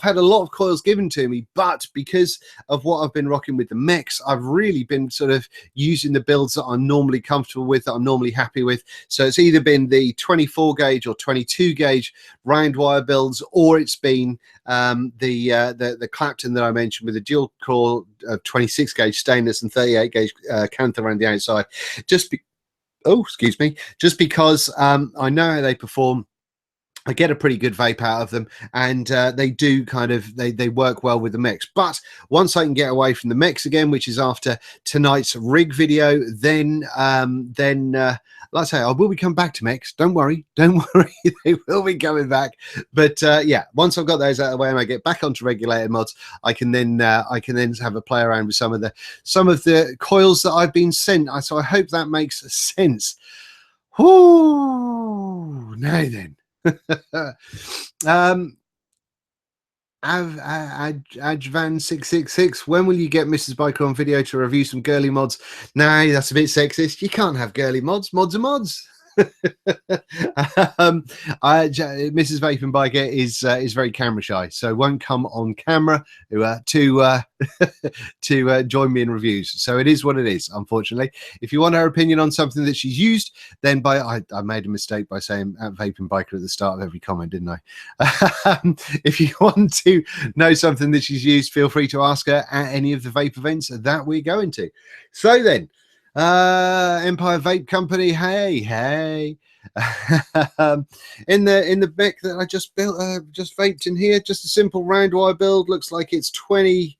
had a lot of coils given to me, but because of what I've been rocking with the Mechs, I've really been sort of using the builds that I'm normally comfortable with, that I'm normally happy with. So it's either been the 24 gauge or 22 gauge round wire builds, or it's been the Clapton that I mentioned with the dual core 26 gauge stainless and 38 gauge canther around the outside, just because I know how they perform. I get a pretty good vape out of them, and they do kind of they work well with the Mechs. But once I can get away from the Mechs again, which is after tonight's rig video, then like I say, I will be coming back to Mechs. Don't worry, they will be coming back. But yeah, once I've got those out of the way and I get back onto regulated mods, I can then have a play around with some of the coils that I've been sent. So I hope that makes sense. Whoo! Now then. Ajvan666, when will you get Mrs. Biker on video to review some girly mods? Nah, that's a bit sexist. You can't have girly mods. Mods are mods. Mrs. Vaping Biker is very camera shy, so won't come on camera to join me in reviews. So it is what it is, unfortunately. If you want her opinion on something that she's used, then I made a mistake by saying Vaping Biker at the start of every comment, didn't I? If you want to know something that she's used, feel free to ask her at any of the vape events that we're going to. So then, Empire Vape Company, hey in the Mech that I just built, just vaped in here, just a simple round wire build. Looks like it's 22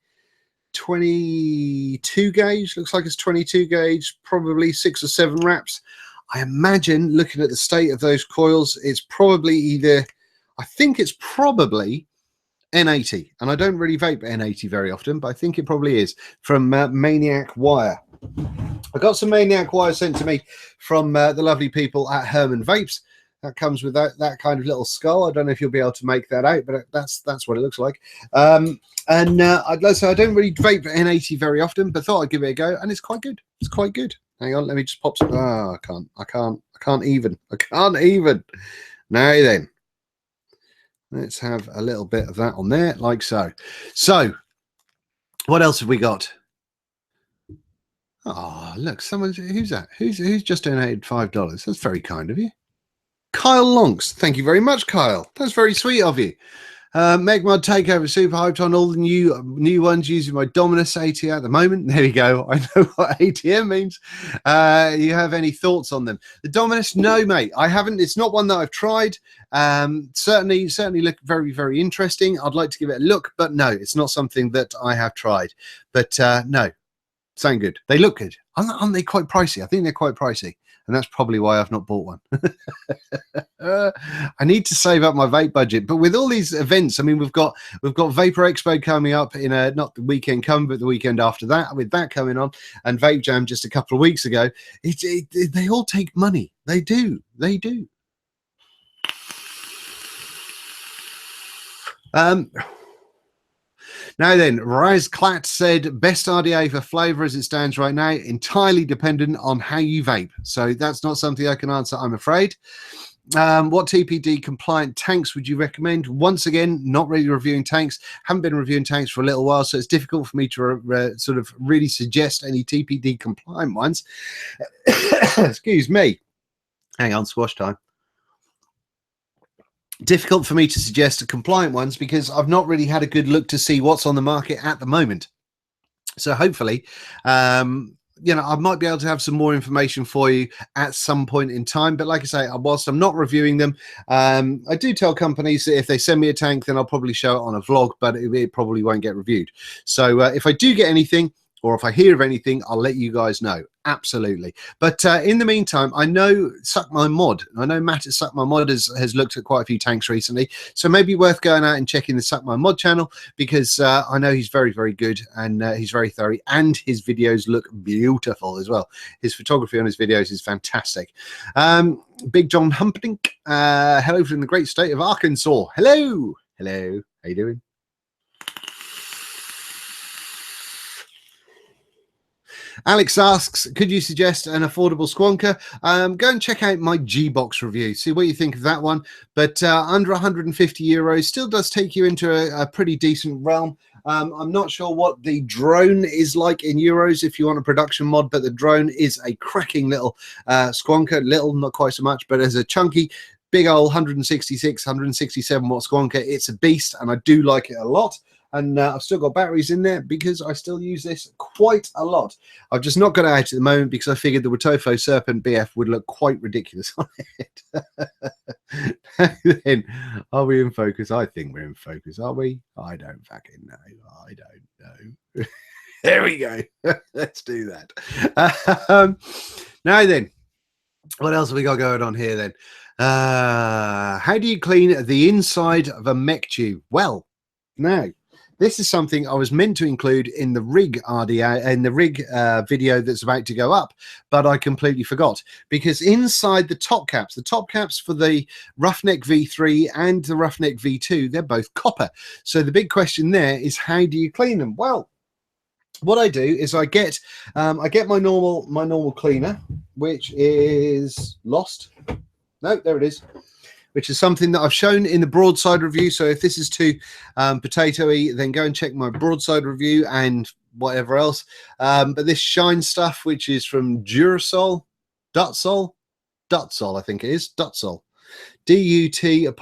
gauge. Looks like it's 22 gauge, probably 6 or 7 wraps. I imagine, looking at the state of those coils, it's probably I think it's probably N80, and I don't really vape N80 very often, but I think it probably is, from Maniac Wire. I got some Maniac Wire sent to me from the lovely people at Herman Vapes. That comes with that kind of little skull. I don't know if you'll be able to make that out, but that's what it looks like. I'd like to say I don't really vape N80 very often, but thought I'd give it a go, and it's quite good. It's quite good. Hang on, let me just pop some. Oh, I can't even. Now then, let's have a little bit of that on there, like so. So, what else have we got? Oh, look, who's that? Who's just donated $5? That's very kind of you. Kyle Lonks. Thank you very much, Kyle. That's very sweet of you. Megmod Takeover, super hyped on all the new ones using my Dominus ATM at the moment. There we go. I know what ATM means. You have any thoughts on them? The Dominus, no, mate. I haven't. It's not one that I've tried. Certainly look very, very interesting. I'd like to give it a look, but no, it's not something that I have tried. But no. sound good. They look good. Aren't they quite pricey? I think they're quite pricey. And that's probably why I've not bought one. I need to save up my vape budget. But with all these events, I mean, we've got Vape Expo coming up in not the weekend coming, but the weekend after that, with that coming on, and Vape Jam just a couple of weeks ago. They all take money. They do. They do. Now then, Raz Klatt said, best RDA for flavour as it stands right now, entirely dependent on how you vape. So that's not something I can answer, I'm afraid. What TPD compliant tanks would you recommend? Once again, not really reviewing tanks. Haven't been reviewing tanks for a little while, so it's difficult for me to sort of really suggest any TPD compliant ones. Excuse me. Hang on, squash time. Difficult for me to suggest compliant ones because I've not really had a good look to see what's on the market at the moment. So hopefully, you know, I might be able to have some more information for you at some point in time. But like I say, whilst I'm not reviewing them, I do tell companies that if they send me a tank, then I'll probably show it on a vlog, but it probably won't get reviewed. So if I do get anything, or if I hear of anything, I'll let you guys know. Absolutely. But in the meantime, I know Suck My Mod. I know Matt at Suck My Mod has looked at quite a few tanks recently. So maybe worth going out and checking the Suck My Mod channel, because I know he's very, very good, and he's very thorough, and his videos look beautiful as well. His photography on his videos is fantastic. Big John Humperdinck, hello from the great state of Arkansas. Hello. Hello. How you doing? Alex asks, could you suggest an affordable squonker? Go and check out my G-Box review. See what you think of that one. But under 150 euros still does take you into a pretty decent realm. I'm not sure what the drone is like in euros if you want a production mod, but the drone is a cracking little squonker. Little, not quite so much, but as a chunky, big old 166, 167 watt squonker, it's a beast, and I do like it a lot. And I've still got batteries in there because I still use this quite a lot. I've just not got it out at the moment because I figured the Watofo Serpent BF would look quite ridiculous on it. Then, are we in focus? I think we're in focus, are we? I don't fucking know. I don't know. There we go. Let's do that. Now then, what else have we got going on here then? How do you clean the inside of a Mech tube? Well, now, this is something I was meant to include in the rig RDA, in the rig video that's about to go up, but I completely forgot, because inside the top caps for the Roughneck V3 and the Roughneck V2, they're both copper. So the big question there is, how do you clean them? Well, what I do is I get my normal cleaner, which is lost. No, there it is. Which is something that I've shown in the broadside review. So if this is too potatoey, then go and check my broadside review and whatever else. But this shine stuff, which is from Durasol, Dutsol, I think it is, Dutsol. DUT''SOL,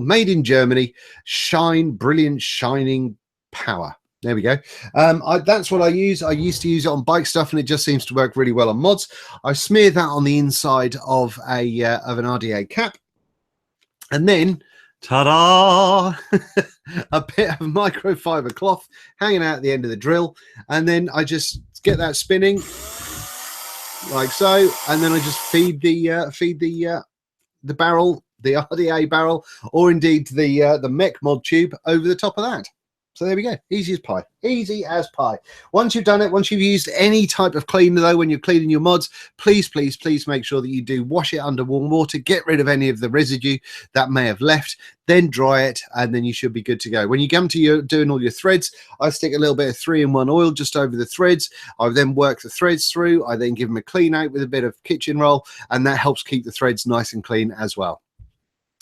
made in Germany. Shine, brilliant, shining power. There we go. That's what I use. I used to use it on bike stuff, and it just seems to work really well on mods. I smear that on the inside of an RDA cap, and then, ta-da! A bit of microfiber cloth hanging out at the end of the drill, and then I just get that spinning like so, and then I just feed the barrel, the RDA barrel, or indeed the Mech mod tube over the top of that. So there we go. Easy as pie. Easy as pie. Once you've done it, once you've used any type of cleaner, though, when you're cleaning your mods, please, please, please make sure that you do wash it under warm water. Get rid of any of the residue that may have left. Then dry it, and then you should be good to go. When you come to doing all your threads, I stick a little bit of 3-in-1 oil just over the threads. I then work the threads through. I then give them a clean out with a bit of kitchen roll, and that helps keep the threads nice and clean as well.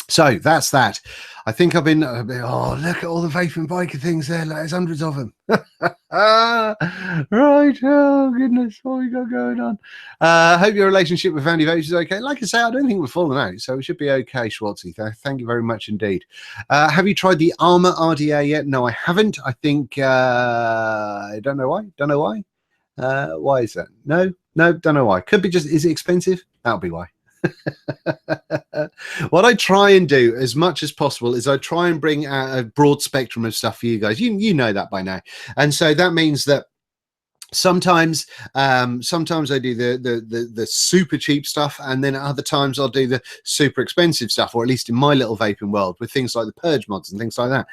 So that's that. I think I've been, oh, look at all the vaping biker things there. There's hundreds of them. Right. Oh, goodness. What we got going on? Hope your relationship with Vandy Vape is okay. Like I say, I don't think we've fallen out, so we should be okay, Schwartzy. Thank you very much indeed. Have you tried the Armour RDA yet? No, I haven't. I think, I don't know why. Don't know why. Why is that? No, don't know why. Could be just, is it expensive? That'll be why. What I try and do as much as possible is I try and bring out a broad spectrum of stuff for you guys. You know that by now, and so that means that Sometimes I do the super cheap stuff, and then at other times I'll do the super expensive stuff, or at least in my little vaping world, with things like the purge mods and things like that.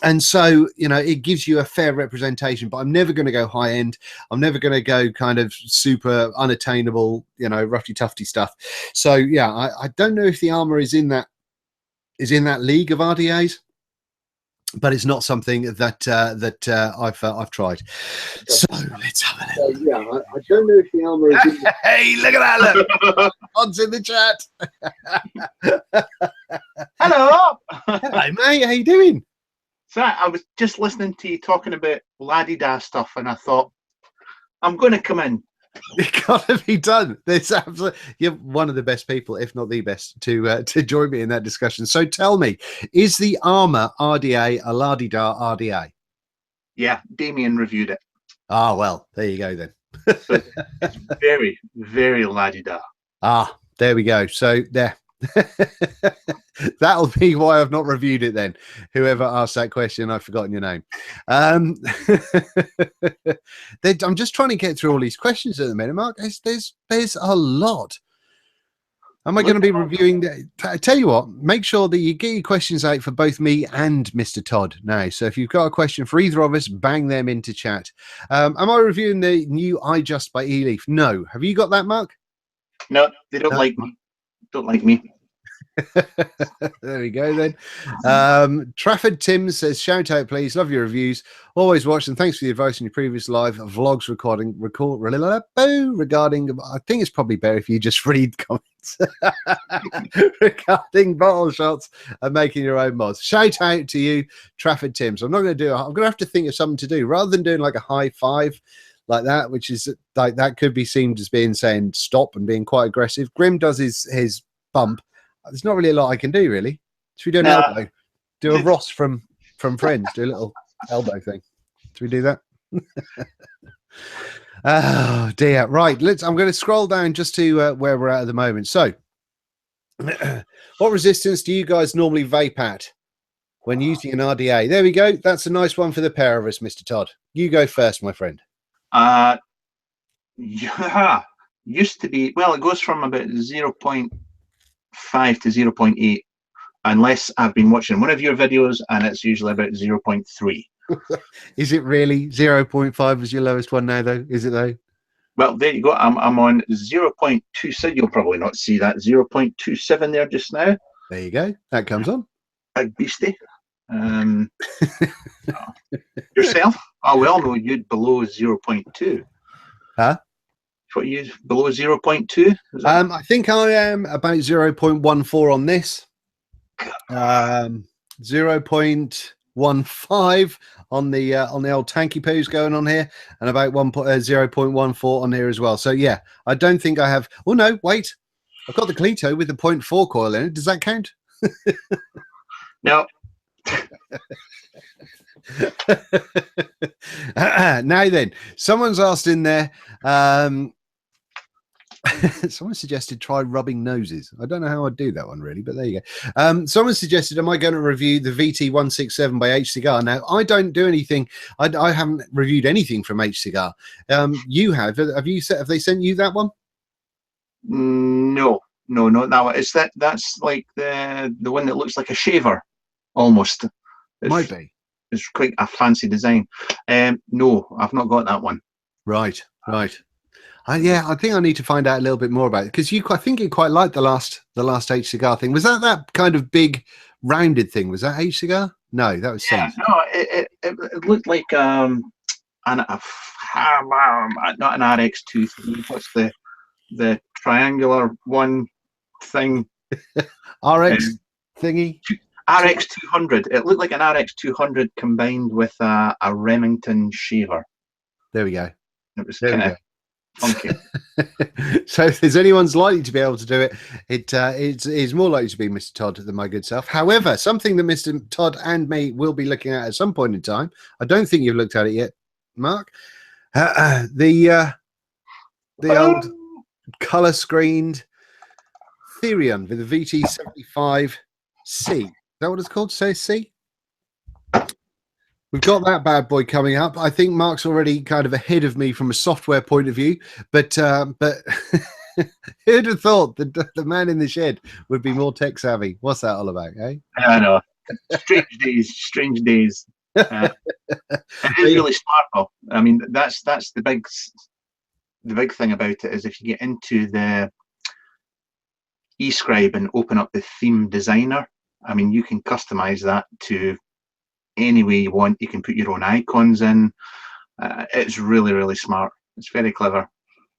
And so, you know, it gives you a fair representation, but I'm never going to go high end. I'm never going to go kind of super unattainable, you know, roughy tufty stuff. So yeah, I don't know if the Armor is in that league of RDAs, but it's not something that I've tried. So let's have a look. Yeah, I don't know if the Armor is in the... Hey, look at that! Look, Todd's in the chat. Hello. Hello, mate. How you doing? So I was just listening to you talking about la-di-da stuff, and I thought, I'm going to come in. It gotta be done. There's absolutely, you're one of the best people, if not the best, to join me in that discussion. So tell me, is the Armor RDA a la-di-da RDA? Yeah, Damien reviewed it. Ah, well, there you go then. So it's very, very la-di-da. Ah, there we go. So there. That'll be why I've not reviewed it then. Whoever asked that question, I've forgotten your name. I'm just trying to get through all these questions at the minute, Mark. There's a lot. Am I going to be reviewing? I tell you what, make sure that you get your questions out for both me and Mr. Todd now. So if you've got a question for either of us, bang them into chat. Am I reviewing the new iJust by eLeaf? No. Have you got that, Mark? No, they don't like me. Don't like me. There we go then. Trafford Tim says, shout out please, love your reviews, always watch, and thanks for the advice in your previous live vlogs regarding, I think it's probably better if you just read comments regarding bottle shots and making your own mods. Shout out to you, Trafford Tim. So I'm not going to do it. I'm going to have to think of something to do rather than doing like a high five like that, which is like, that could be seen as being saying stop and being quite aggressive. Grim does his bump. There's not really a lot I can do, really. Should we do an elbow? Do a Ross from Friends, do a little elbow thing. Should we do that? Oh dear. Right, I'm going to scroll down just to where we're at the moment. So what resistance do you guys normally vape at when using an RDA? There we go. That's a nice one for the pair of us, Mr. Todd. You go first, my friend. Yeah, used to be, well, it goes from about 0.5 to 0.8, unless I've been watching one of your videos, and it's usually about 0.3. Is it really 0.5 is your lowest one now, though? Is it though? Well, there you go. I'm on 0.27. You'll probably not see that 0.27 there just now. There you go. That comes on. Big beastie. Yourself? Oh, well, no, you'd below 0.2. Huh? What you below 0.2? I think I am about 0.14 on this. 0.15 on the old tanky poos going on here, and about 0.14 on here as well. So yeah, I don't think I have. Oh no, wait, I've got the Cleto with the 0.4 coil in it. Does that count? No. Now then, someone's asked in there. Someone suggested try rubbing noses. I don't know how I'd do that one really, but there you go. Someone suggested, am I going to review the VT167 by H Cigar? Now, I don't do anything. I haven't reviewed anything from H Cigar. You have. Have they sent you that one? No, not that one. It's that's like the one that looks like a shaver, almost. Might be. It's quite a fancy design. No, I've not got that one. Right. Yeah, I think I need to find out a little bit more about it, because I think you quite liked the last H Cigar thing. Was that kind of big rounded thing? Was that H Cigar? No, that was Sense. No, it looked like not an RX-23. What's the triangular one thing? RX thingy. RX-200. It looked like an RX-200 combined with a Remington shaver. There we go. It was kind of funky. So if there's anyone's likely to be able to do it, it's more likely to be Mr. Todd than my good self. However, something that Mr. Todd and me will be looking at some point in time. I don't think you've looked at it yet, Mark. The old color screened Therion with the VT75C. Is that what it's called? Say C. We've got that bad boy coming up. I think Mark's already kind of ahead of me from a software point of view, but who'd have thought that the man in the shed would be more tech savvy? What's that all about, eh? I know. Strange days, strange days. It is really smart, though. I mean, that's the big thing about it is if you get into the eScribe and open up the theme designer, I mean, you can customize that to any way you want. You can put your own icons in. It's really, really smart. It's very clever.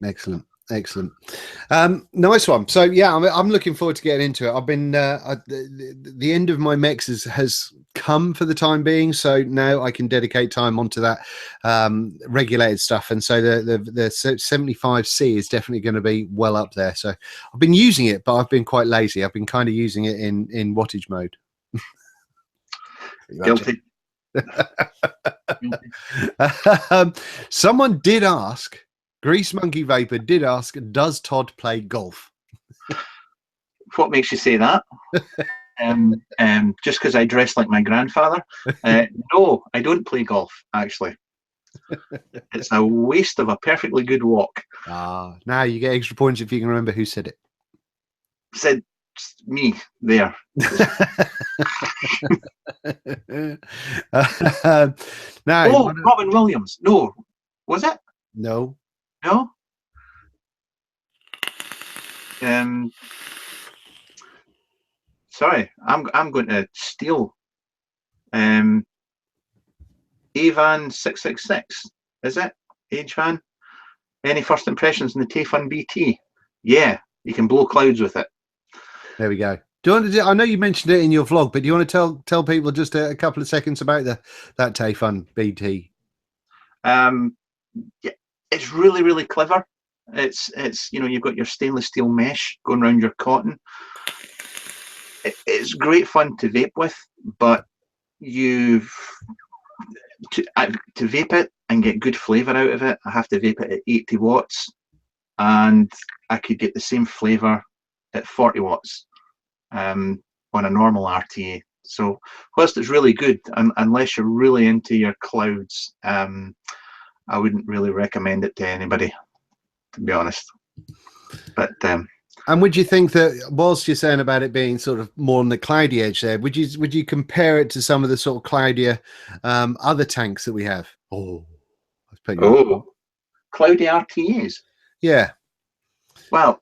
Excellent. Excellent. Nice one. So yeah, I'm looking forward to getting into it. I've been the end of my mechs has come for the time being, so now I can dedicate time onto that regulated stuff, and so the 75C is definitely going to be well up there. So I've been using it, but I've been quite lazy. I've been kind of using it in wattage mode. Guilty. Someone did ask, Grease Monkey Vapor did ask, does Todd play golf? What makes you say that? Just because I dress like my grandfather? No, I don't play golf, actually. It's a waste of a perfectly good walk. Now you get extra points if you can remember who said it. Said me there. Now, Robin Williams. No, was it? No. No. Sorry, I'm going to steal. Avan 666. Is it? Agevan. Any first impressions in the Tayfun BT? Yeah, you can blow clouds with it. There we go. Do you want to? I know you mentioned it in your vlog, but do you want to tell people just a couple of seconds about that Tayfun BT? Yeah, it's really, really clever. It's you've got your stainless steel mesh going around your cotton. It's great fun to vape with, but to vape it and get good flavor out of it, I have to vape it at 80 watts, and I could get the same flavor at 40 watts on a normal RTA. So whilst it's really good, unless you're really into your clouds, I wouldn't really recommend it to anybody, to be honest. But and would you think that, whilst you're saying about it being sort of more on the cloudy edge there, would you compare it to some of the sort of cloudier other tanks that we have? Cloudy RTAs. Yeah. Well,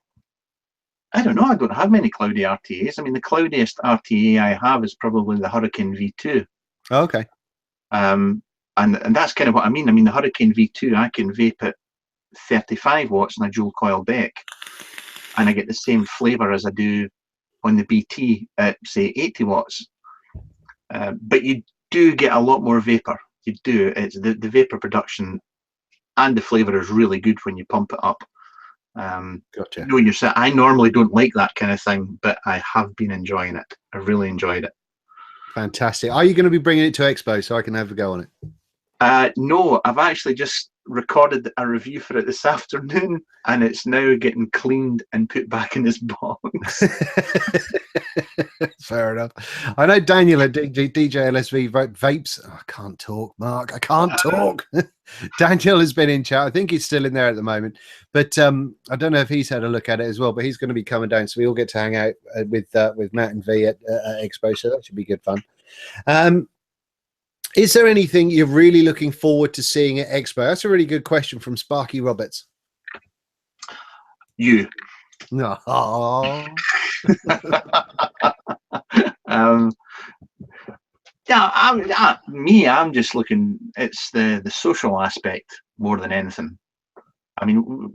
I don't know. I don't have many cloudy RTAs. I mean, the cloudiest RTA I have is probably the Hurricane V2. Oh, okay. And that's kind of what I mean. I mean, the Hurricane V2, I can vape at 35 watts in a dual coil deck, and I get the same flavor as I do on the BT at, say, 80 watts. But you do get a lot more vapor. You do. It's the vapor production and the flavor is really good when you pump it up. Gotcha. I normally don't like that kind of thing, but I have been enjoying it. I really enjoyed it. Fantastic. Are you going to be bringing it to Expo so I can have a go on it? No, I've actually just recorded a review for it this afternoon, and it's now getting cleaned and put back in this box. Fair enough. I know Daniel at DJ LSV vapes. Oh, I can't talk, Mark. I can't talk. Daniel has been in chat. I think he's still in there at the moment, but I don't know if he's had a look at it as well. But he's going to be coming down, so we all get to hang out with Matt and V at Expo. So that should be good fun. Is there anything you're really looking forward to seeing at Expo? That's a really good question from Sparky Roberts. You. No. Yeah, I'm just looking. It's the social aspect more than anything. I mean,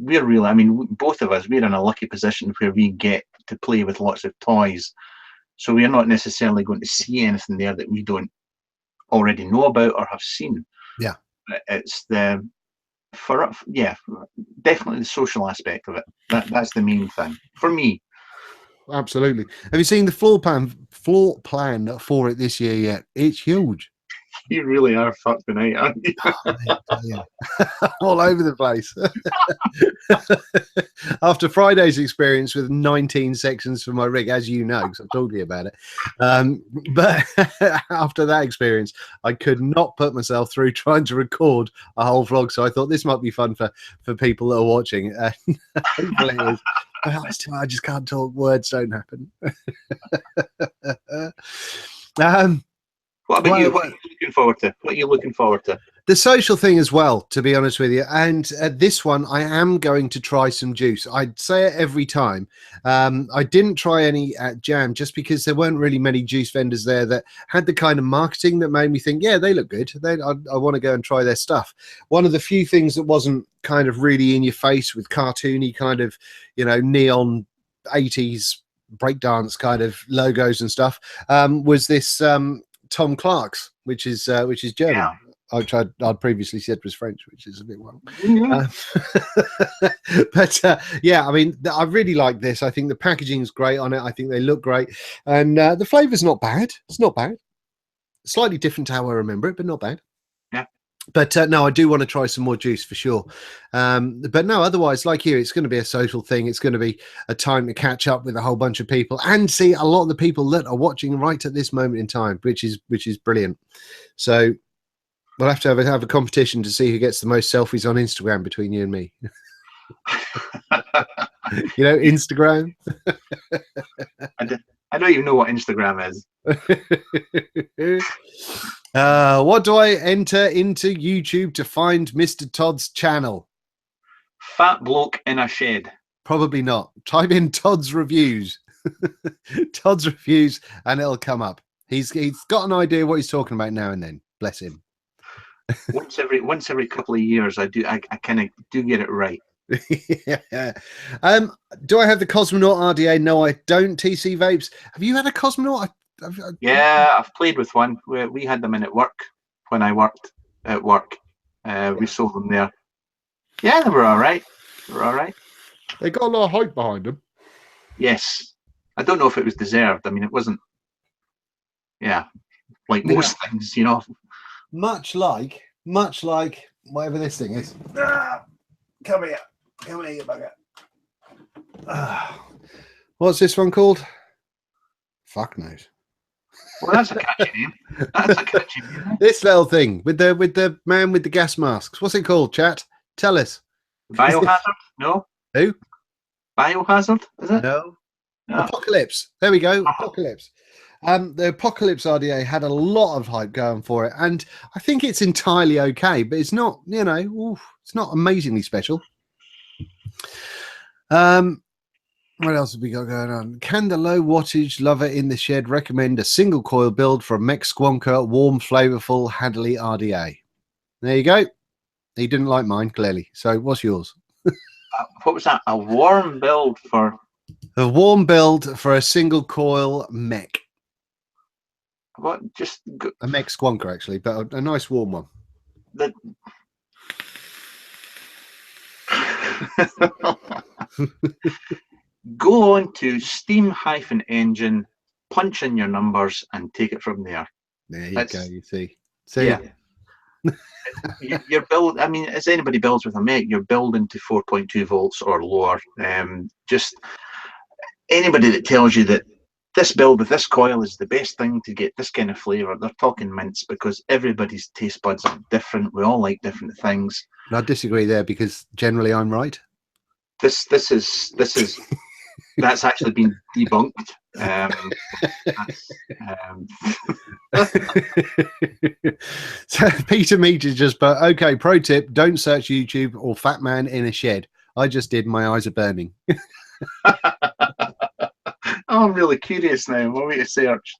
both of us, we're in a lucky position where we get to play with lots of toys, so we're not necessarily going to see anything there that we don't already know about or have seen. Yeah, it's definitely the social aspect of it. That's the main thing for me. Absolutely. Have you seen the floor plan for it this year yet? It's huge. You really are fucked tonight, aren't you? Yeah. All over the place. After Friday's experience with 19 sections for my rig, as you know, because I've told you about it. But after that experience, I could not put myself through trying to record a whole vlog. So I thought this might be fun for people that are watching. Hopefully it is. I just can't talk. Words don't happen. What about you? What are you looking forward to? What are you looking forward to? The social thing as well, to be honest with you. And at this one, I am going to try some juice. I'd say it every time. I didn't try any at Jam just because there weren't really many juice vendors there that had the kind of marketing that made me think, yeah, they look good. I want to go and try their stuff. One of the few things that wasn't kind of really in your face with cartoony kind of, you know, neon 80s breakdance kind of logos and stuff was this Tom Clark's, which is German. Yeah. I'd previously said was French, which is a bit wrong. Yeah. But yeah, I mean, I really like this. I think the packaging is great on it. I think they look great, and the flavor's not bad. It's not bad. Slightly different to how I remember it, but not bad. Yeah. But no, I do want to try some more juice for sure. But no, otherwise, like you, it's going to be a social thing. It's going to be a time to catch up with a whole bunch of people and see a lot of the people that are watching right at this moment in time, which is brilliant. So we'll have to have a competition to see who gets the most selfies on Instagram between you and me. You know, Instagram. I don't even know what Instagram is. What do I enter into YouTube to find Mr. Todd's channel? Fat bloke in a shed. Probably not. Type in Todd's reviews. Todd's reviews, and it'll come up. He's got an idea what he's talking about now and then. Bless him. once every couple of years, I kind of do get it right. Yeah. Do I have the Cosmonaut RDA? No, I don't. TC Vapes. Have you had a Cosmonaut? Yeah, I've played with one. We had them in at work when I worked at work. We sold them there. Yeah, they were all right. They were all right. They got a lot of hype behind them. Yes. I don't know if it was deserved. I mean, it wasn't. Yeah, like most things, you know. Much like whatever this thing is. Come here, you bugger. What's this one called? Fuck knows. Well, that's a catchy name. That's a catchy name. This little thing with the man with the gas masks. What's it called, chat? Tell us. Biohazard? No. Who? Biohazard? Is it? No. Apocalypse. There we go. Apocalypse. The Apocalypse RDA had a lot of hype going for it, and I think it's entirely okay, but it's not, you know, it's not amazingly special. What else have we got going on? Can the low wattage lover in the shed recommend a single coil build for a Mech Squonker, warm, flavorful, Hadley RDA? There you go. He didn't like mine, clearly. So what's yours? What was that? A warm build for... A warm build for a single coil Mech. What? Just... A Mech Squonker, actually, but a nice warm one. The... Go on to Steam-Engine, punch in your numbers, and take it from there. There you go. You see. Yeah. Your build. I mean, as anybody builds with a Mech, you're building to 4.2 volts or lower. Just anybody that tells you that this build with this coil is the best thing to get this kind of flavor, they're talking mince, because everybody's taste buds are different. We all like different things. I disagree there, because generally I'm right. This is that's actually been debunked. So Peter Meat is just, but okay, pro tip, don't search YouTube or fat man in a shed. I just did, my eyes are burning. I'm really curious now. What are we to search?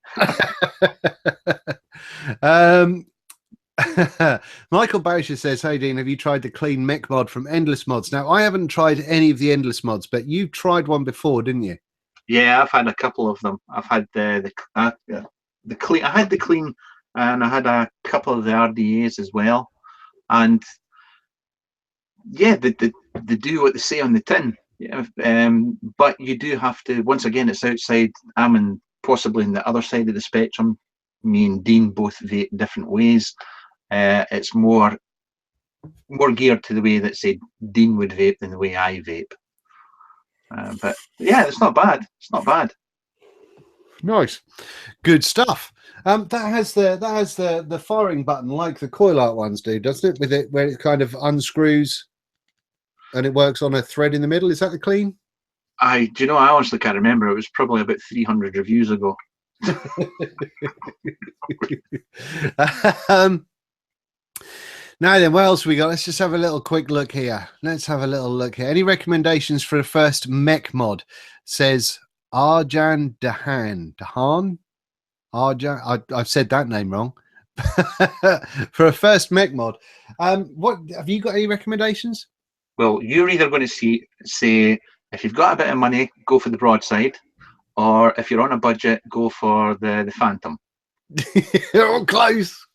Michael Boucher says, hey Dean, have you tried the clean Mech mod from Endless Mods? Now, I haven't tried any of the Endless Mods, but you tried one before, didn't you? Yeah, I've had a couple of them. I've had the clean. I had the clean, and I had a couple of the RDAs as well. And yeah, they do what they say on the tin. Yeah, but you do have to. Once again, it's outside. I'm in possibly in the other side of the spectrum. me and Dean both vape different ways. It's more geared to the way that, say, Dean would vape than the way I vape. But yeah, it's not bad. It's not bad. Nice, good stuff. That has the firing button like the Coil Art ones do, doesn't it? With it where it kind of unscrews and it works on a thread in the middle. Is that the Clean? Do you know, I honestly can't remember. It was probably about 300 reviews ago. Now then, what else we got? Let's just have a little quick look here. Let's have a little look here. Any recommendations for the first Mech mod? Says Arjan Dahan. Arjan. I've said that name wrong. For a first Mech mod. What have you got? Any recommendations? Well, you're either going to say if you've got a bit of money, go for the broadside, or if you're on a budget, go for the Phantom. Oh, close.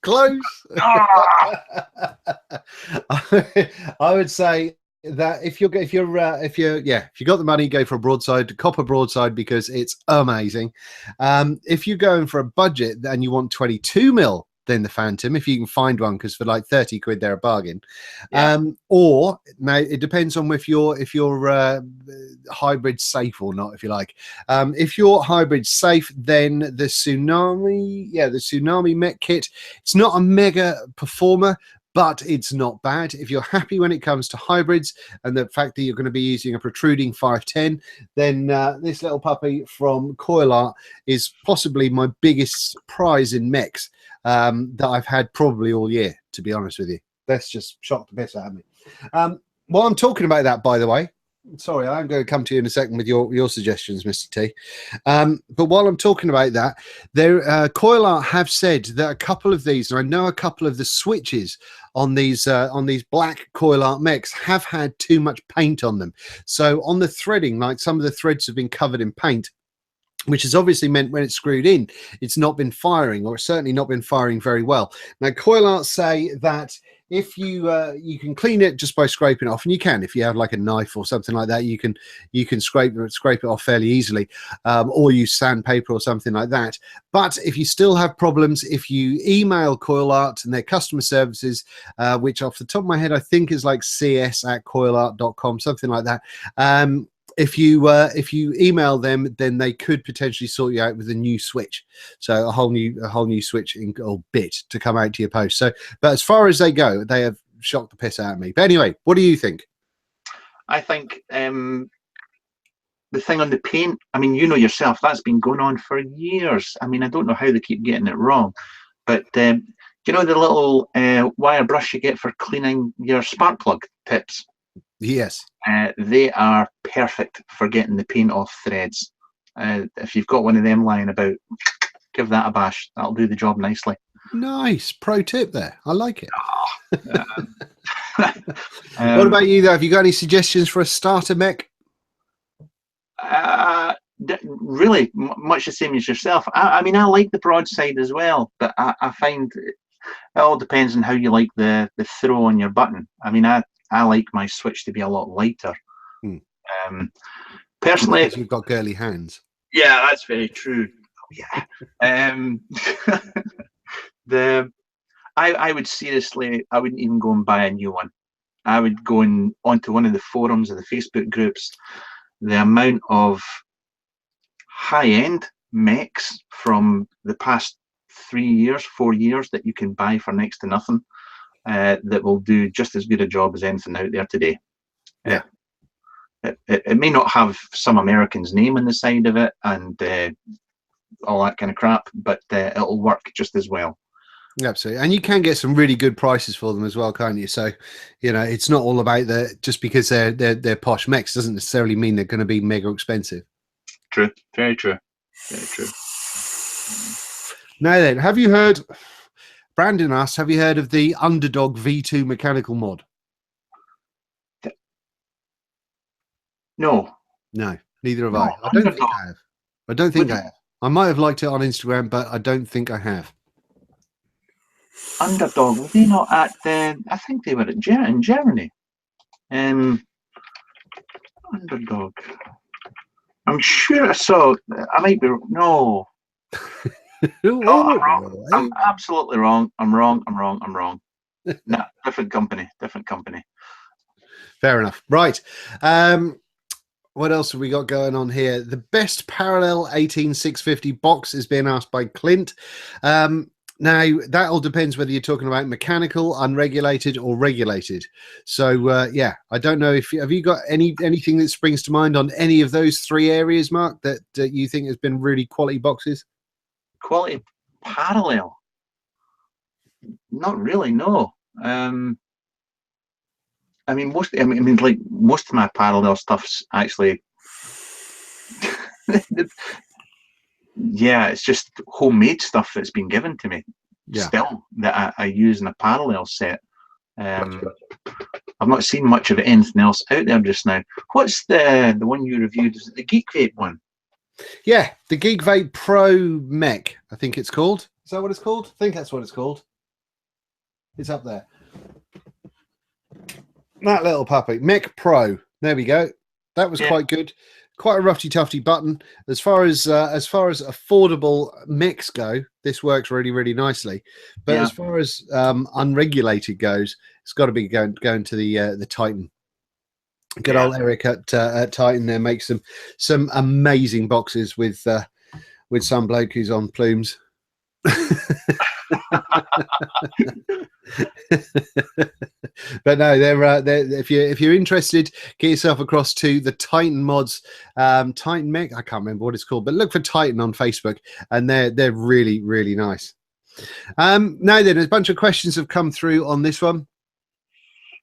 Ah! I would say that if you got the money, go for a broadside, copper broadside, because it's amazing. If you're going for a budget and you want 22 mil, then the Phantom, if you can find one, because for like 30 quid they're a bargain. Yeah. Or now it depends on if you're hybrid safe or not, if you like. If you're hybrid safe, then the Tsunami Mech kit, it's not a mega performer, but it's not bad. If you're happy when it comes to hybrids and the fact that you're going to be using a protruding 510, then this little puppy from Coil Art is possibly my biggest prize in mechs that I've had probably all year, to be honest with you. That's just shocked the piss out of me. While I'm talking about that, by the way, sorry, I'm going to come to you in a second with your suggestions, Mr. T. But while I'm talking about that, Coil Art have said that a couple of these, and I know a couple of the switches on these black Coil Art mechs have had too much paint on them. So on the threading, like some of the threads have been covered in paint, which has obviously meant when it's screwed in, it's not been firing, or it's certainly not been firing very well. Now, Coil Art say that if you can clean it just by scraping it off, and you can, if you have like a knife or something like that, you can scrape it off fairly easily, or use sandpaper or something like that. But if you still have problems, if you email Coil Art and their customer services, which off the top of my head I think is like cs@coilart.com, something like that. If you email them, then they could potentially sort you out with a new switch, so a whole new switch or bit to come out to your post. So, but as far as they go, they have shocked the piss out of me. But anyway, what do you think? I think the thing on the paint, I mean, you know yourself, that's been going on for years. I mean, I don't know how they keep getting it wrong, but you know the little wire brush you get for cleaning your spark plug tips? Yes. They are perfect for getting the paint off threads. If you've got one of them lying about, give that a bash. That'll do the job nicely. Nice pro tip there. I like it. What about you, though? Have you got any suggestions for a starter mech? Really, much the same as yourself. I mean, I like the broadside as well, but I find it all depends on how you like the throw on your button. I mean, I like my switch to be a lot lighter. Personally, because you've got girly hands. Yeah, that's very true. Oh, yeah. I would seriously, I wouldn't even go and buy a new one. I would go onto one of the forums or the Facebook groups. The amount of high-end mechs from the past 3 years, 4 years that you can buy for next to nothing. That will do just as good a job as anything out there today. Yeah, it may not have some American's name on the side of it and all that kind of crap, but it'll work just as well. Absolutely, and you can get some really good prices for them as well, can't you? So, you know, it's not all about just because they're posh mechs doesn't necessarily mean they're going to be mega expensive. True, very true, very true. Now then, have you heard? Brandon asked, have you heard of the Underdog V2 mechanical mod? No. No, neither have I. I don't think I have. I don't think I have. I might have liked it on Instagram, but I don't think I have. Underdog, were they not at I think they were in Germany. Underdog. I'm sure I saw, I might be, no. No, I'm wrong. I'm absolutely wrong. I'm wrong. Nah, different company. Fair enough. Right. What else have we got going on here? The best parallel 18650 box is being asked by Clint. Now, that all depends whether you're talking about mechanical, unregulated, or regulated. So, yeah, I don't know if have you got anything that springs to mind on any of those three areas, Mark, that you think has been really quality boxes? Quality parallel? Not really, no. I mean, most of my parallel stuff's actually, yeah, it's just homemade stuff that's been given to me. Yeah. Still that I use in a parallel set. I've not seen much of anything else out there just now. What's the one you reviewed? Is it the Geek Vape one? Yeah, the Geek Vape Pro Mech, I think it's called. Is that what it's called? I think that's what it's called. It's up there. That little puppy, Mech Pro. There we go. That was quite good. Quite a roughy tufty button. As far as affordable mechs go, this works really, really nicely. But as far as unregulated goes, it's got to be going to the Titan. Good old Eric at Titan there makes some amazing boxes with some bloke who's on plumes. But no, they're if you're interested, get yourself across to the Titan mods, Titan Mech. I can't remember what it's called, but look for Titan on Facebook, and they're really, really nice. Now then, a bunch of questions have come through on this one.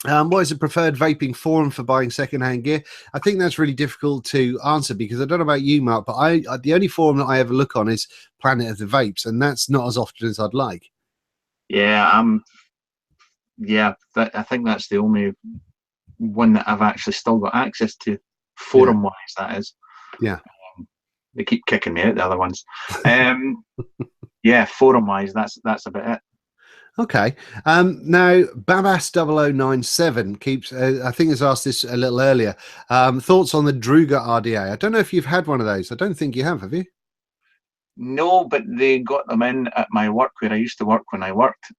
What is the preferred vaping forum for buying secondhand gear? I think that's really difficult to answer because I don't know about you, Mark, but the only forum that I ever look on is Planet of the Vapes, and that's not as often as I'd like. Yeah, I think that's the only one that I've actually still got access to, forum-wise. That is. Yeah. They keep kicking me out, the other ones. Yeah, forum-wise, that's about it. Okay. Now, Babas0097 keeps, I think has asked this a little earlier. Thoughts on the Druga RDA? I don't know if you've had one of those. I don't think you have you? No, but they got them in at my work where I used to work when I worked,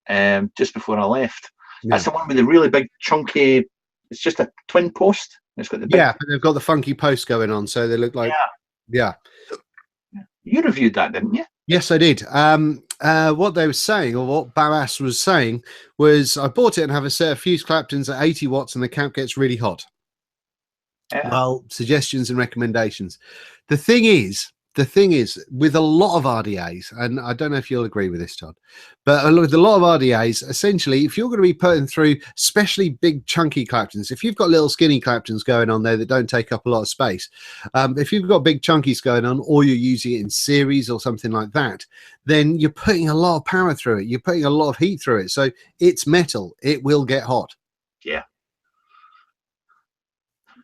just before I left. Yeah. That's the one with the really big, chunky, it's just a twin post. It's got the big... Yeah, but they've got the funky post going on, so they look like... Yeah. You reviewed that, didn't you? Yes, I did. What they were saying, or what Babas was saying, was I bought it and have a set of fuse Claptons at 80 watts and the cap gets really hot. Yeah. Well, suggestions and recommendations. The thing is, with a lot of RDAs, and I don't know if you'll agree with this, Todd, but with a lot of RDAs, essentially, if you're going to be putting through especially big chunky Claptons, if you've got little skinny Claptons going on there that don't take up a lot of space, if you've got big chunkies going on, or you're using it in series or something like that, then you're putting a lot of power through it. You're putting a lot of heat through it. So it's metal. It will get hot. Yeah.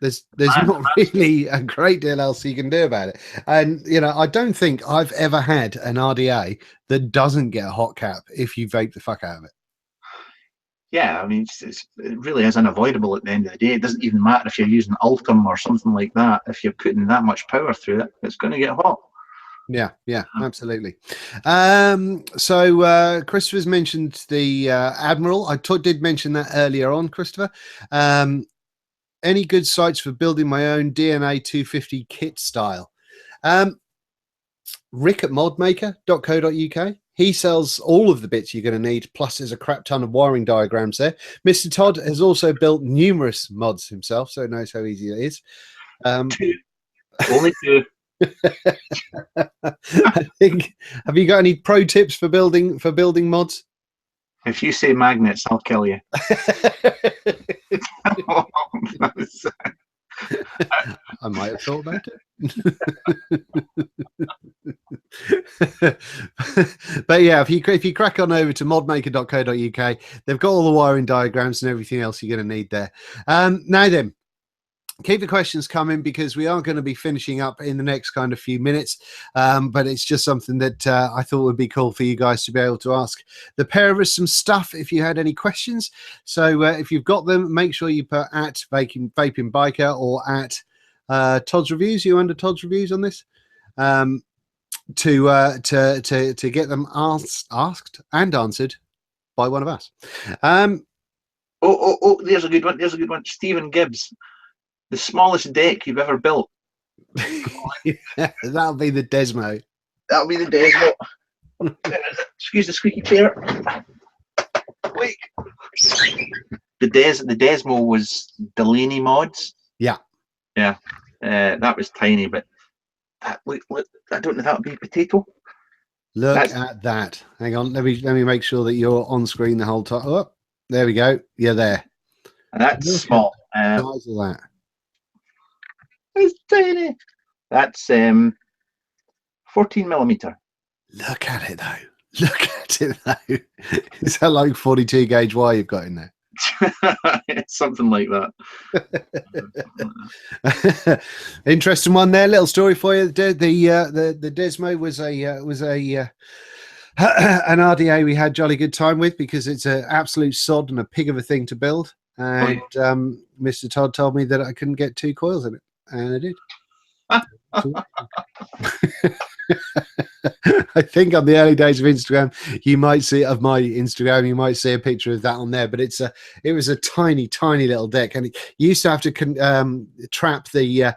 There's not really a great deal else you can do about it. And, you know, I don't think I've ever had an RDA that doesn't get a hot cap if you vape the fuck out of it. Yeah, I mean, it really is unavoidable at the end of the day. It doesn't even matter if you're using Ultim or something like that. If you're putting that much power through it, it's going to get hot. Yeah, absolutely. So Christopher's mentioned the Admiral. I did mention that earlier on, Christopher. Any good sites for building my own DNA 250 kit style? Rick at modmaker.co.uk. He sells all of the bits you're going to need, plus there's a crap ton of wiring diagrams there. Mr. Todd has also built numerous mods himself, so he knows how easy it is. Only two. I think. Have you got any pro tips for building mods? If you say magnets, I'll kill you. I might have thought about it. But yeah, if you crack on over to modmaker.co.uk, they've got all the wiring diagrams and everything else you're going to need there. Now then, keep the questions coming because we are going to be finishing up in the next kind of few minutes. But it's just something that I thought would be cool for you guys to be able to ask the pair of us some stuff if you had any questions. So if you've got them, make sure you put at Vaping Biker or at Todd's Reviews. You under Todd's Reviews on this? to get them asked and answered by one of us. Oh, there's a good one. There's a good one. Stephen Gibbs, the smallest deck you've ever built. That'll be the Desmo. That'll be the Desmo. Excuse the squeaky chair. Wait. The Desmo was Delaney mods. Yeah. Yeah. That was tiny, but look, I don't know if that would be potato. Look at that. Hang on. Let me make sure that you're on screen the whole time. Oh, there we go. You're there. That's small. Size of that. It's tiny. That's 14mm. Look at it though. Look at it though. Is that like 42 gauge wire you've got in there? Something like that. Interesting one there. Little story for you. The Desmo was a an RDA we had jolly good time with, because it's an absolute sod and a pig of a thing to build. And Mr. Todd told me that I couldn't get 2 coils in it, and I did. I think on the early days of Instagram, you might see of my Instagram, you might see a picture of that on there. But it was a tiny little deck, and it used to have to trap the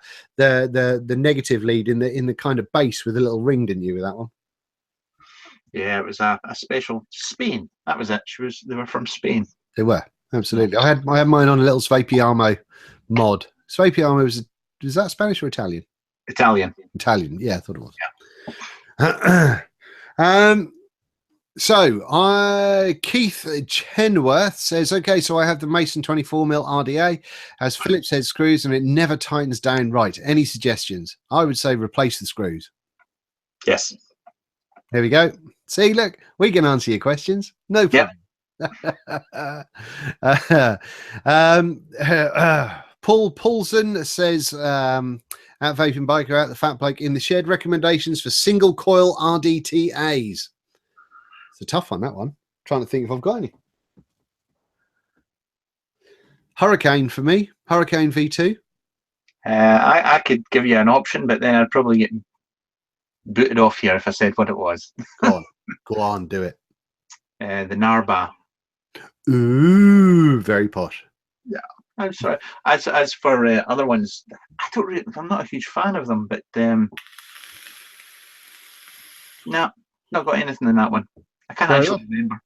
negative lead in the kind of base with a little ring, didn't you, with that one? Yeah, it was a special Spain. That was it. They were from Spain. They were, absolutely. I had mine on a little Svapiamo mod. Svapiamo was that Spanish or Italian? Italian. Yeah, I thought it was. Yeah. So Keith Chenworth says, okay, so I have the Mason 24mm RDA, has Phillips head screws, and it never tightens down right. Any suggestions? I would say replace the screws. Yes. There we go. See, look, we can answer your questions. No problem. Yep. Paul Paulson says, at Vaping Biker, out the Fat Bloke in the Shed, recommendations for single coil RDTAs. It's a tough one, that one. Trying to think if I've got any. Hurricane for me. Hurricane V2. I could give you an option, but then I'd probably get booted off here if I said what it was. Go on, do it. The Narba. Ooh, very posh. Yeah, I'm sorry. As for other ones, I'm not a huge fan of them, but no, not got anything in that one. I can't actually remember.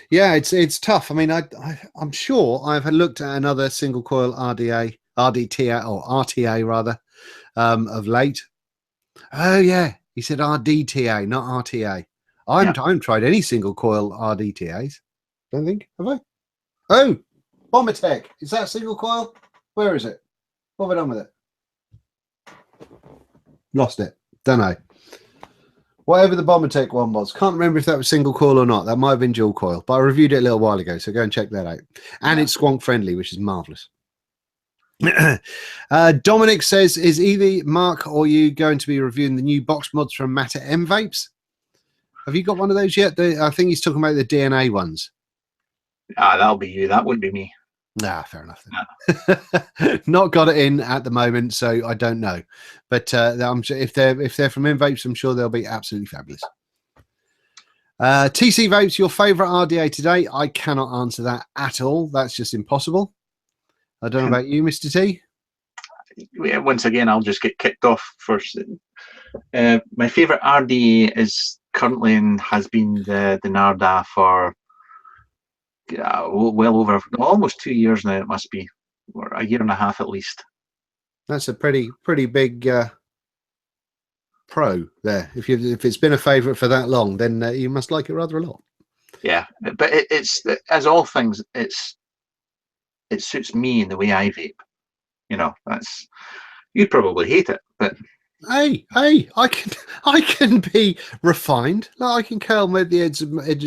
Yeah, it's tough. I mean, I'm sure I've looked at another single coil RDTA or RTA rather of late. Oh yeah, he said RDTA, not RTA. I haven't tried any single coil RDTAs. Don't think, have I? Oh, Bombertech. Is that single coil? Where is it? What have I done with it? Lost it. Don't know. Whatever the Bombertech one was. Can't remember if that was single coil or not. That might have been dual coil, but I reviewed it a little while ago, so go and check that out. And it's squonk friendly, which is marvelous. Dominic says, is either Mark or you going to be reviewing the new box mods from Matter M Vapes? Have you got one of those yet? I think he's talking about the DNA ones. That'll be you. That wouldn't be me. Nah, fair enough. No. Not got it in at the moment, so I don't know. But I'm sure if they're from M Vapes, I'm sure they'll be absolutely fabulous. TC Vapes, your favourite RDA today? I cannot answer that at all. That's just impossible. I don't know about you, Mr. T. Yeah, once again, I'll just get kicked off first. My favourite RDA is currently and has been the Narda for well over almost 2 years now. It must be, or a year and a half at least. That's a pretty big pro there. If it's been a favourite for that long, then you must like it rather a lot. Yeah, but it's as all things, it suits me in the way I vape. You know, you'd probably hate it, but hey, I can be refined. Like, I can curl the edges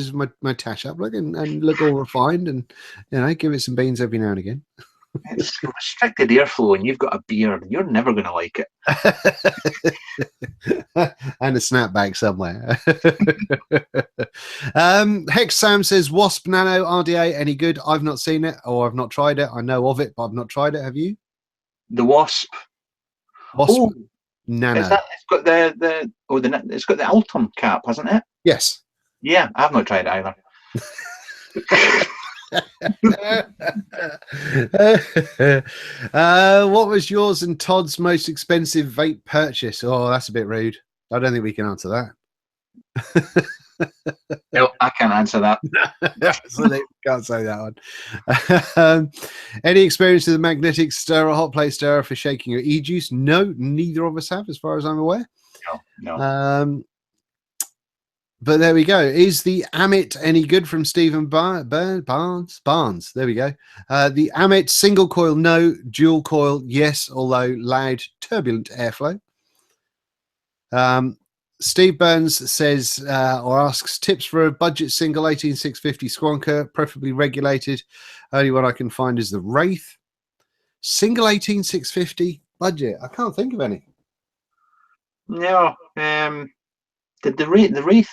of my tash up, and look all refined, and give it some beans every now and again. It's restricted airflow, and you've got a beard. You're never going to like it. And a snapback somewhere. Hex Sam says, Wasp Nano RDA any good? I've not seen it, or I've not tried it. I know of it, but I've not tried it. Have you? The Wasp. Oh, Nano. Is that, it's got it's got the Ultim cap, hasn't it? Yes. Yeah, I've not tried it either. What was yours and Todd's most expensive vape purchase? Oh, that's a bit rude. I don't think we can answer that. No, I can't answer that. Absolutely can't say that one. Any experience with the magnetic stirrer, hot plate stirrer for shaking your e-juice? No, neither of us have, as far as I'm aware. No. But there we go. Is the Amit any good from Stephen Barnes? There we go. The Amit single coil, no. Dual coil, yes, although loud, turbulent airflow. Steve Burns says or asks tips for a budget single 18650 Squonker, preferably regulated. Only one I can find is the Wraith. Single 18650 budget. I can't think of any. No. The Wraith,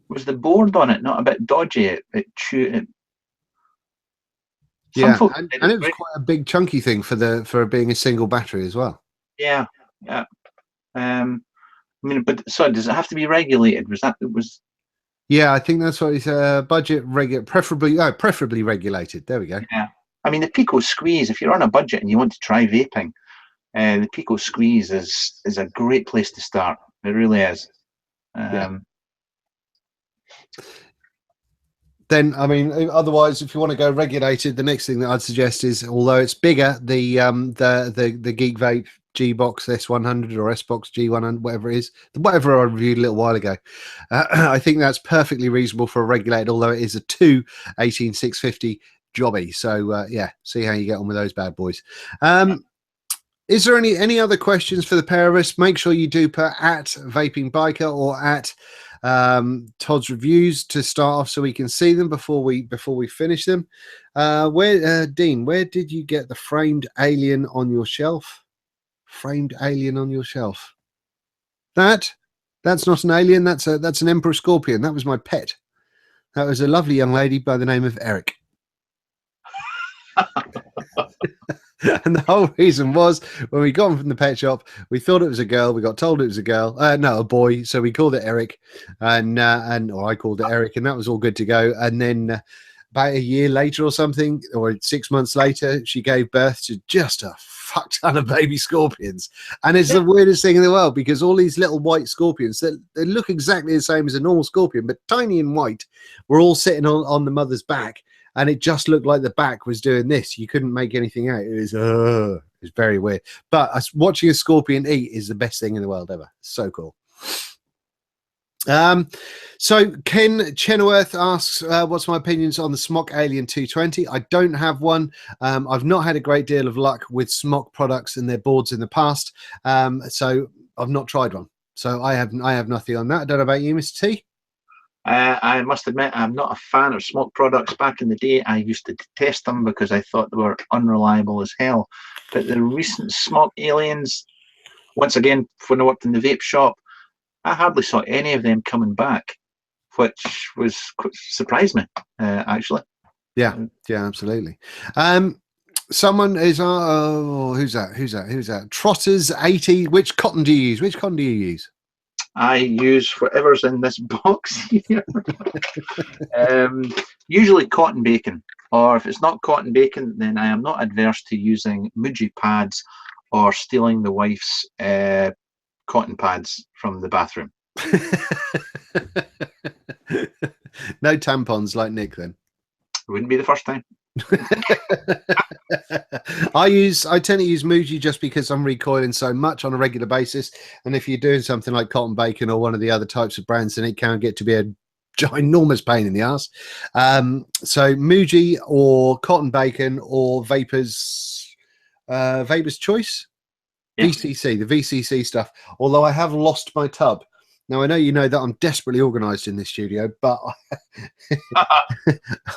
was the board on it not a bit dodgy? Yeah, and it was quite a big chunky thing for being a single battery as well. Yeah. I mean, but so does it have to be regulated? Yeah, I think that's what it's budget preferably regulated. There we go. Yeah. I mean, the Pico Squeeze, if you're on a budget and you want to try vaping, the Pico Squeeze is a great place to start. It really is. Then, I mean, otherwise, if you want to go regulated, the next thing that I'd suggest is, although it's bigger, the Geek Vape G-Box S100 or S-Box G100, whatever it is, whatever I reviewed a little while ago. I think that's perfectly reasonable for a regulated, although it is a 18650 jobby. So, yeah, see how you get on with those bad boys. Is there any other questions for the pair of us? Make sure you do put at Vaping Biker or at Todd's reviews to start off so we can see them before we finish them. Dean, where did you get the framed alien on your shelf? Framed alien on your shelf. That's not an alien. That's an Emperor Scorpion. That was my pet. That was a lovely young lady by the name of Eric. And the whole reason was when we got him from the pet shop, we thought it was a girl. We got told it was a girl, no, a boy. So we called it Eric, or I called it Eric, and that was all good to go. And then about a year later or something, or 6 months later, she gave birth to just a fuck ton of baby scorpions. And it's the weirdest thing in the world because all these little white scorpions that they look exactly the same as a normal scorpion, but tiny and white, were all sitting on the mother's back. And it just looked like the back was doing this. You couldn't make anything out. It was very weird. But watching a scorpion eat is the best thing in the world ever. So cool. So Ken Chenoweth asks, what's my opinions on the Smock Alien 220? I don't have one. I've not had a great deal of luck with Smock products and their boards in the past. So I've not tried one. So I have nothing on that. I don't know about you, Mr. T. I must admit, I'm not a fan of Smock products. Back in the day, I used to detest them because I thought they were unreliable as hell. But the recent Smock Aliens, once again, when I worked in the vape shop, I hardly saw any of them coming back, which surprised me, actually. Yeah, absolutely. Someone is who's that? Trotters 80. Which cotton do you use? I use whatever's in this box here. Usually cotton bacon, or if it's not cotton bacon, then I am not adverse to using Muji pads or stealing the wife's cotton pads from the bathroom. No tampons like Nick then. It wouldn't be the first time. I tend to use Muji just because I'm recoiling so much on a regular basis, and if you're doing something like cotton bacon or one of the other types of brands, then it can get to be a ginormous pain in the ass. So Muji or cotton bacon or Vapor's Choice, yeah. VCC, the VCC stuff. Although I have lost my tub. Now, I know you know that I'm desperately organised in this studio, but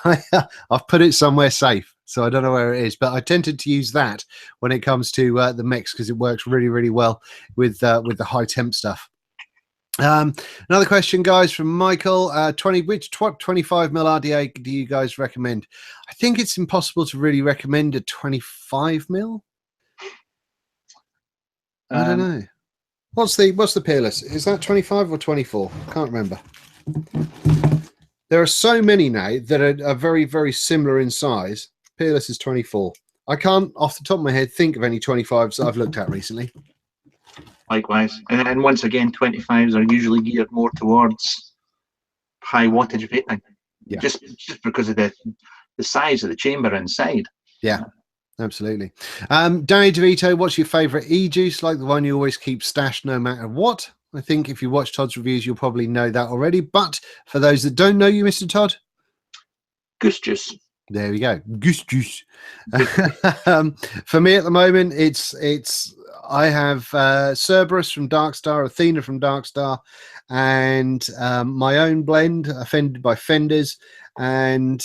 I've put it somewhere safe, so I don't know where it is. But I tended to use that when it comes to the mix because it works really, really well with the high temp stuff. Another question, guys, from Michael. Which 25mm RDA do you guys recommend? I think it's impossible to really recommend a 25mm. I don't know. What's the Peerless? Is that 25 or 24? Can't remember. There are so many now that are very, very similar in size. Peerless is 24. I can't, off the top of my head, think of any 25s that I've looked at recently. Likewise. And then once again, 25s are usually geared more towards high wattage vaping. Yeah. Just because of the size of the chamber inside. Yeah, absolutely. Danny DeVito, what's your favourite e-juice? Like the one you always keep stashed no matter what? I think if you watch Todd's reviews, you'll probably know that already. But for those that don't know you, Mr. Todd? Goose juice. There we go. Goose juice. For me at the moment, I have Cerberus from Darkstar, Athena from Darkstar, and my own blend, Offended by Fenders, and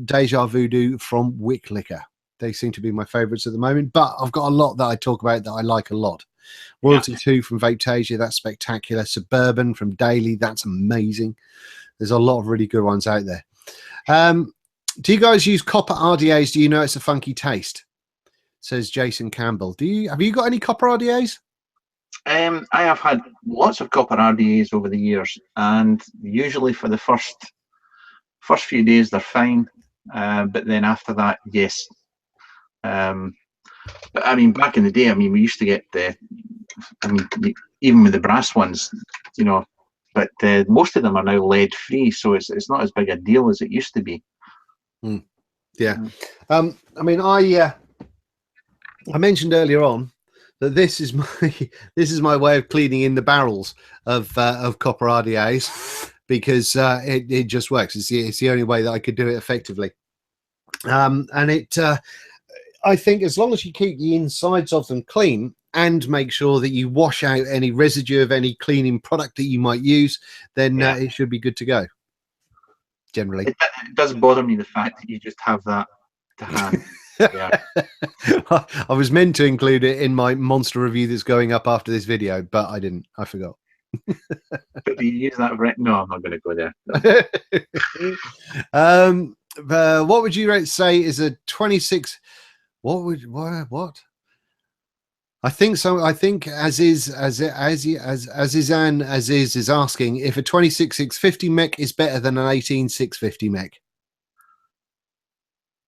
Deja Voodoo from Wick Liquor. They seem to be my favourites at the moment, but I've got a lot that I talk about that I like a lot. Royalty 2 from Vapetasia, that's spectacular. Suburban from Daily, that's amazing. There's a lot of really good ones out there. Do you guys use copper RDAs? Do you know it's a funky taste? Says Jason Campbell. Have you got any copper RDAs? I have had lots of copper RDAs over the years, and usually for the first few days they're fine, but then after that, yes. But I mean, back in the day, I mean, we used to get even with the brass ones, you know, but most of them are now lead free, so it's not as big a deal as it used to be. Yeah. I mean, I mentioned earlier on that this is my way of cleaning in the barrels of copper RDAs, because it just works. It's the only way that I could do it effectively. I think as long as you keep the insides of them clean and make sure that you wash out any residue of any cleaning product that you might use, then it should be good to go. Generally, it does bother me the fact that you just have that to hand. Yeah. I was meant to include it in my monster review that's going up after this video, but I didn't. I forgot. But do you use that? No, I'm not going to go there. What would you say is a 26? What? I think so. I think Aziz is asking if a 26650 Mech is better than an 18650 Mech.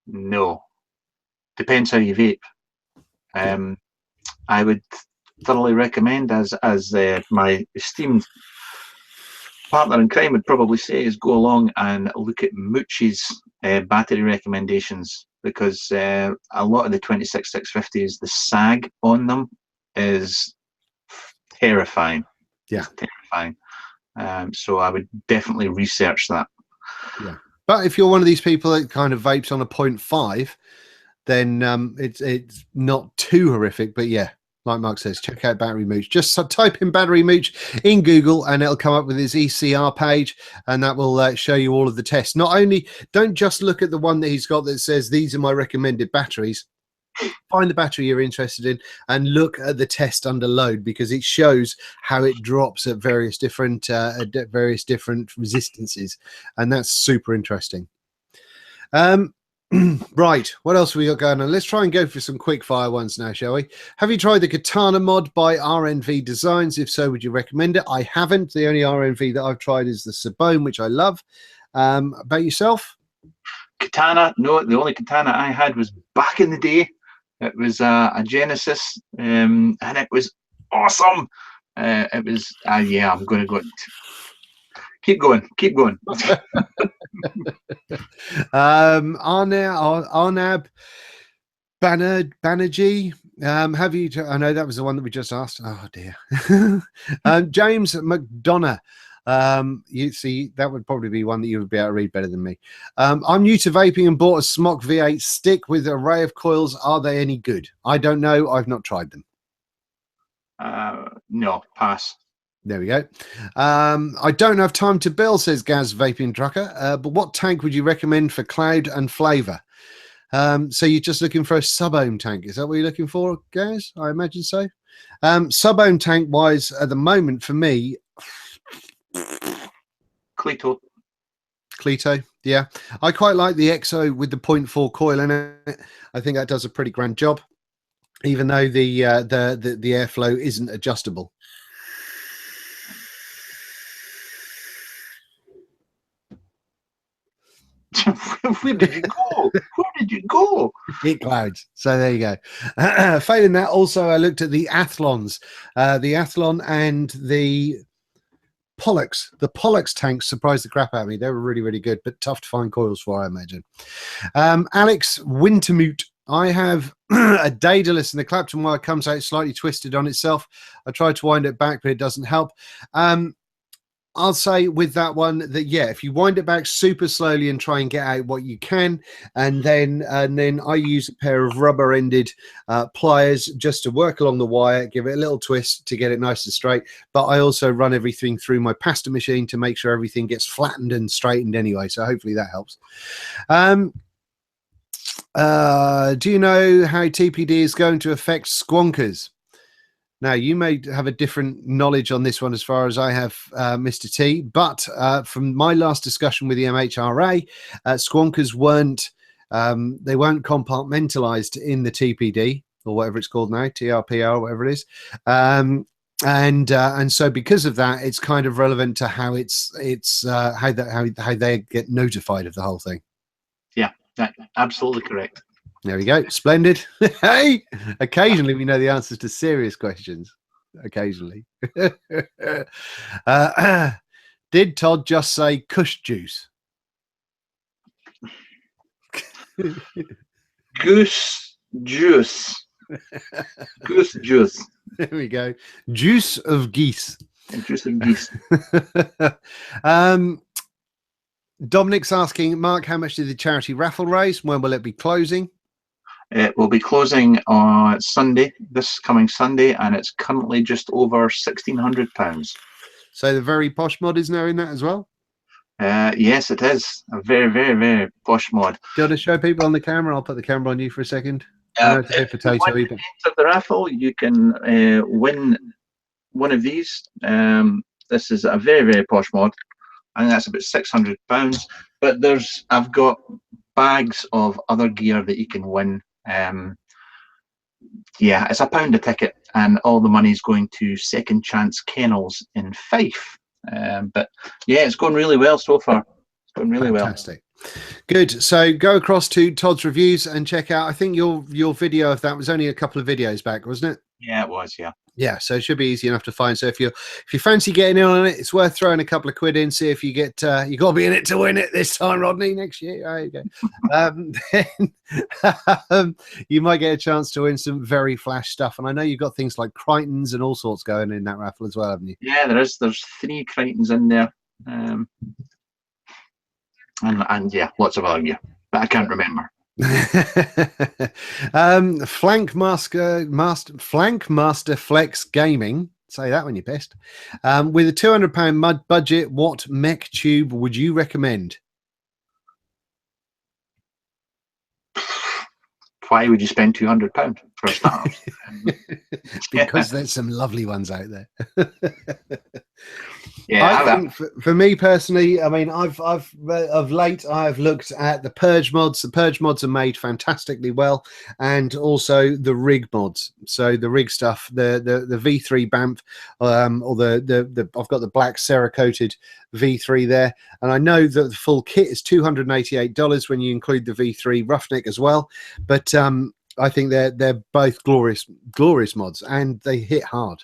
No, depends how you vape. I would thoroughly recommend, as my esteemed partner in crime would probably say, is go along and look at Mooch's battery recommendations, because a lot of the 26650s, the sag on them is terrifying. Yeah, it's terrifying. So I would definitely research that. Yeah, but if you're one of these people that kind of vapes on a 0.5, then it's not too horrific. But yeah, like Mark says, check out Battery Mooch. Just type in Battery Mooch in Google and it'll come up with his ECR page, and that will show you all of the tests. Not only, don't just look at the one that he's got that says these are my recommended batteries. Find the battery you're interested in and look at the test under load, because it shows how it drops at various different resistances, and that's super interesting. Right, what else have we got going on? Let's try and go for some quick fire ones now, shall we? Have you tried the Katana mod by RNV Designs? If so, would you recommend it? I haven't. The only RNV that I've tried is the Sub-ohm, which I love. About yourself? Katana? No, the only Katana I had was back in the day. It was a Genesis, and it was awesome. It was, yeah, I'm going to go. Keep going. Arnab Banerjee, have you? I know that was the one that we just asked. Oh dear. James McDonough. You see, that would probably be one that you would be able to read better than me. I'm new to vaping and bought a Smok V8 stick with an array of coils. Are they any good? I don't know. I've not tried them. No, pass. There we go. I don't have time to bill, says Gaz Vaping Trucker. But what tank would you recommend for cloud and flavor? So you're just looking for a sub-ohm tank. Is that what you're looking for, Gaz? I imagine so. Sub-ohm tank wise, at the moment, for me, Cleto, yeah. I quite like the EXO with the 0.4 coil in it. I think that does a pretty grand job, even though the airflow isn't adjustable. Where did you go? Where did you go? Heat clouds. So there you go. Failing that, also I looked at the Athlons, the Athlon and the Pollux. The Pollux tanks surprised the crap out of me. They were really, really good, but tough to find coils for, I imagine. Alex Wintermute. I have a Daedalus and the Clapton wire comes out slightly twisted on itself. I tried to wind it back, but it doesn't help. I'll say with that one that, yeah, if you wind it back super slowly and try and get out what you can, and then I use a pair of rubber-ended pliers just to work along the wire, give it a little twist to get it nice and straight. But I also run everything through my pasta machine to make sure everything gets flattened and straightened anyway. So hopefully that helps. Do you know how TPD is going to affect squonkers? Now, you may have a different knowledge on this one as far as I have, Mr. T, but from my last discussion with the MHRA, squonkers weren't compartmentalized in the TPD, or whatever it's called now, TRPR, or whatever it is. And so because of that, it's kind of relevant to how how they get notified of the whole thing. Yeah, absolutely correct. There we go. Splendid. Hey, occasionally we know the answers to serious questions. Occasionally. Did Todd just say Kush juice? Goose juice. Goose juice. There we go. Juice of geese. Juice of geese. Dominic's asking, Mark, how much did the charity raffle raise? When will it be closing? It will be closing on Sunday, this coming Sunday, and it's currently just over £1,600. So the very posh mod is now in that as well? Yes, it is. A very, very, very posh mod. Do you want to show people on the camera? I'll put the camera on you for a second. If you want to enter the raffle, you can win one of these. This is a very, very posh mod. I think that's about £600. But I've got bags of other gear that you can win. Yeah, it's £1 a ticket, and all the money is going to Second Chance Kennels in Fife. But yeah, it's going really well so far. It's going really Fantastic. Good. So go across to Todd's reviews and check out. I think your video of that was only a couple of videos back, wasn't it? Yeah, it was. Yeah. Yeah, so it should be easy enough to find. So if you fancy getting in on it, it's worth throwing a couple of quid in. See if you get you got to be in it to win it this time, Rodney. Next year, there you go. Then you might get a chance to win some very flash stuff. And I know you've got things like Crichtons and all sorts going in that raffle as well, haven't you? Yeah, there's 3 Crichtons in there, and yeah, lots of other gear, but I can't remember. Flank Master Flex Gaming, say that when you're pissed, with a £200 mud budget, what mech tube would you recommend? Why would you spend £200 for a start? Because there's some lovely ones out there. Yeah, I think for me personally, I mean, I've of late I've looked at the Purge mods. The Purge mods are made fantastically well, and also the rig mods. So the rig stuff, the V3 BAMF, or the I've got the black Cerakoted V3 there, and I know that the full kit is $288 when you include the V3 Roughneck as well. But I think they're both glorious mods, and they hit hard.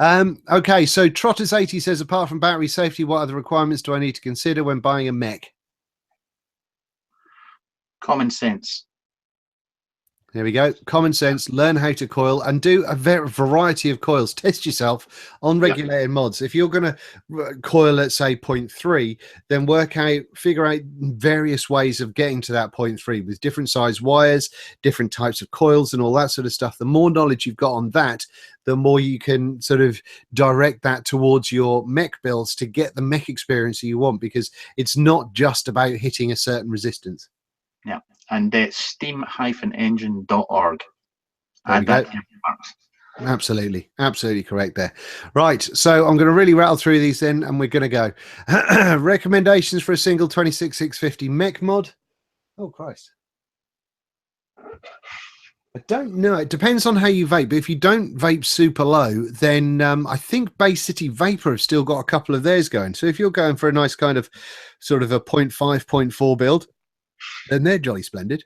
Okay, so Trotters80 says, apart from battery safety, what other requirements do I need to consider when buying a mech? Common sense. There we go. Common sense. Learn how to coil and do a variety of coils. Test yourself on regulated mods. If you're going to coil at, say, 0.3, then figure out various ways of getting to that 0.3 with different size wires, different types of coils and all that sort of stuff. The more knowledge you've got on that, the more you can sort of direct that towards your mech builds to get the mech experience that you want, because it's not just about hitting a certain resistance. Yeah. And steam-engine.org. Absolutely correct there. Right, so I'm going to really rattle through these then, and we're going to go. Recommendations for a single 26650 mech mod. Oh Christ. I don't know. It depends on how you vape. But if you don't vape super low, then I think Bay City Vapor have still got a couple of theirs going. So if you're going for a nice kind of sort of a 0.5, 0.4 build, then they're jolly splendid.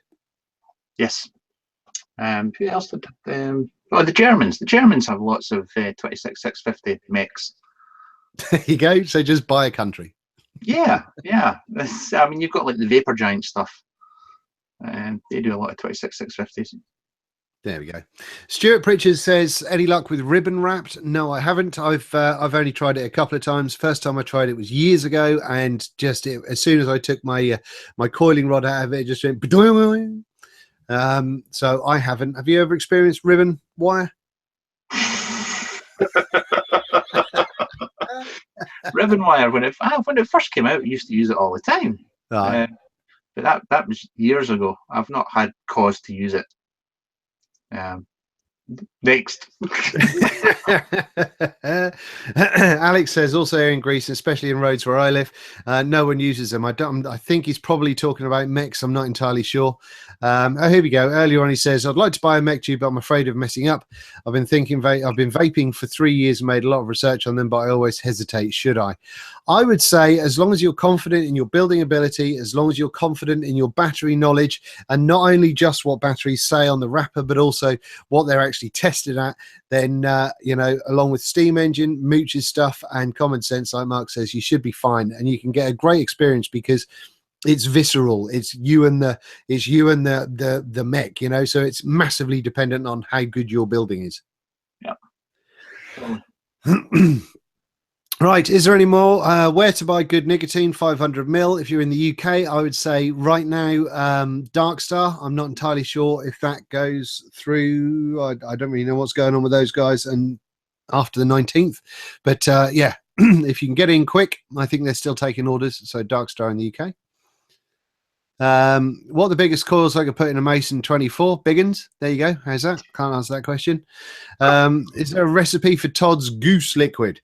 Yes. Who else did? Oh, the Germans. The Germans have lots of 26650 mechs. There you go. So just buy a country. Yeah, yeah. I mean, you've got like the Vapor Giant stuff, and they do a lot of 26650s. There we go. Stuart Pritchard says, any luck with ribbon wrapped? No, I haven't. I've only tried it a couple of times. First time I tried it was years ago, and just as soon as I took my my coiling rod out of it, it just went. So I haven't. Have you ever experienced ribbon wire? Ribbon wire, when it first came out, I used to use it all the time. Right. But that was years ago. I've not had cause to use it. Next. Alex says, also here in Greece, especially in roads where I live, no one uses them. I think he's probably talking about mechs. I'm not entirely sure. Oh, here we go. Earlier on, he says, I'd like to buy a mech tube, but I'm afraid of messing up. I've been vaping for 3 years and made a lot of research on them, but I always hesitate. Should I? I would say, as long as you're confident in your building ability, as long as you're confident in your battery knowledge, and not only just what batteries say on the wrapper, but also what they're actually tested at, then you know, along with steam engine, Mooch's stuff, and common sense, like Mark says, you should be fine, and you can get a great experience because it's visceral. It's you and the mech, you know, so it's massively dependent on how good your building is. Yeah. Right, is there any more? Where to buy good nicotine? 500ml. If you're in the UK, I would say right now, Darkstar. I'm not entirely sure if that goes through. I don't really know what's going on with those guys and after the 19th. But yeah, if you can get in quick, I think they're still taking orders. So Darkstar in the UK. What are the biggest coils I could put in a Mason 24? Big uns. There you go. How's that? Can't answer that question. Is there a recipe for Todd's goose liquid?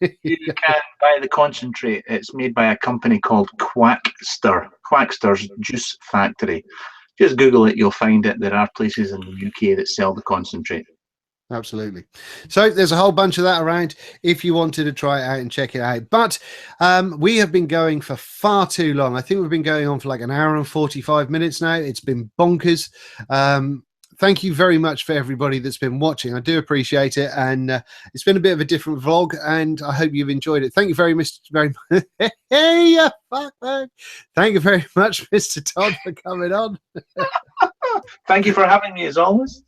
You can buy the concentrate. It's made by a company called Quackster. Quackster's Juice Factory. Just Google it, you'll find it. There are places in the UK that sell the concentrate. Absolutely. So there's a whole bunch of that around if you wanted to try it out and check it out. But we have been going for far too long. I think we've been going on for like an hour and 45 minutes now. It's been bonkers. Thank you very much for everybody that's been watching. I do appreciate it. And it's been a bit of a different vlog, and I hope you've enjoyed it. Thank you very much. Thank you very much, Mr. Todd, for coming on. Thank you for having me, as always.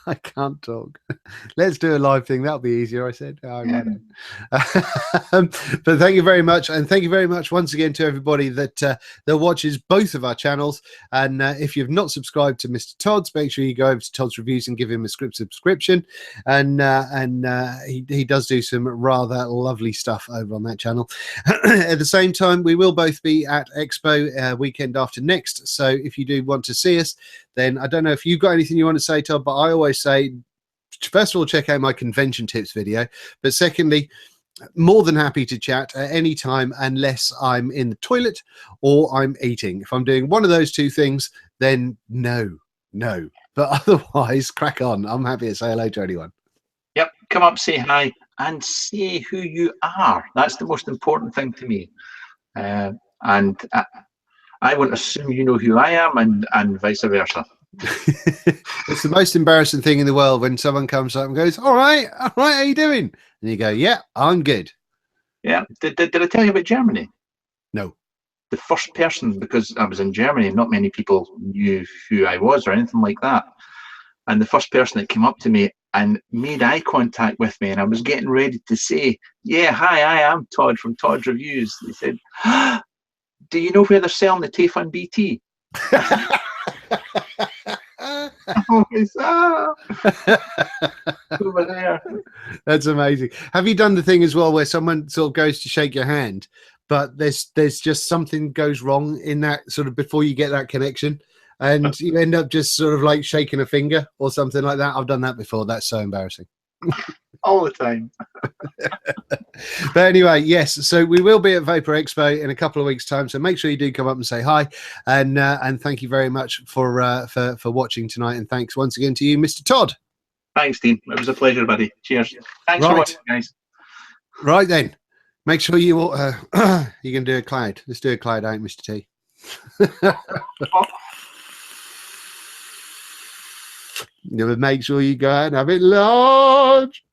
I can't talk. Let's do a live thing. That'll be easier, I said. Oh, but thank you very much. And thank you very much once again to everybody that watches both of our channels. And if you've not subscribed to Mr. Todd's, make sure you go over to Todd's Reviews and give him a subscription. And he does do some rather lovely stuff over on that channel. At the same time, we will both be at Expo weekend after next. So if you do want to see us, then I don't know if you've got anything you want to say, Todd, but I always say, first of all, check out my convention tips video. But secondly, more than happy to chat at any time unless I'm in the toilet or I'm eating. If I'm doing one of those two things, then no. But otherwise, crack on. I'm happy to say hello to anyone. Yep, come up, say hi, and say who you are. That's the most important thing to me. And I won't assume you know who I am, and vice versa. It's the most embarrassing thing in the world when someone comes up and goes, all right, how you doing? And you go, yeah, I'm good. Yeah. Did I tell you about Germany? No. The first person, because I was in Germany, not many people knew who I was or anything like that. And the first person that came up to me and made eye contact with me, and I was getting ready to say, yeah, hi, I am Todd from Todd's Reviews. They said, do you know where they're selling the Tayfun BT? Over there. That's amazing. Have you done the thing as well where someone sort of goes to shake your hand, but there's just something goes wrong in that sort of before you get that connection, and you end up just sort of like shaking a finger or something like that? I've done that before. That's so embarrassing. all the time. But anyway, yes, so we will be at Vapor Expo in a couple of weeks' time, so make sure you do come up and say hi, and thank you very much for watching tonight, and thanks once again to you, Mr. Todd. Thanks, Dean. It was a pleasure, buddy. Cheers. Thanks for Right. watching, guys. Right then, make sure you all, you can do a cloud. Let's do a cloud out, Mr. T. Make sure you go out and have it large.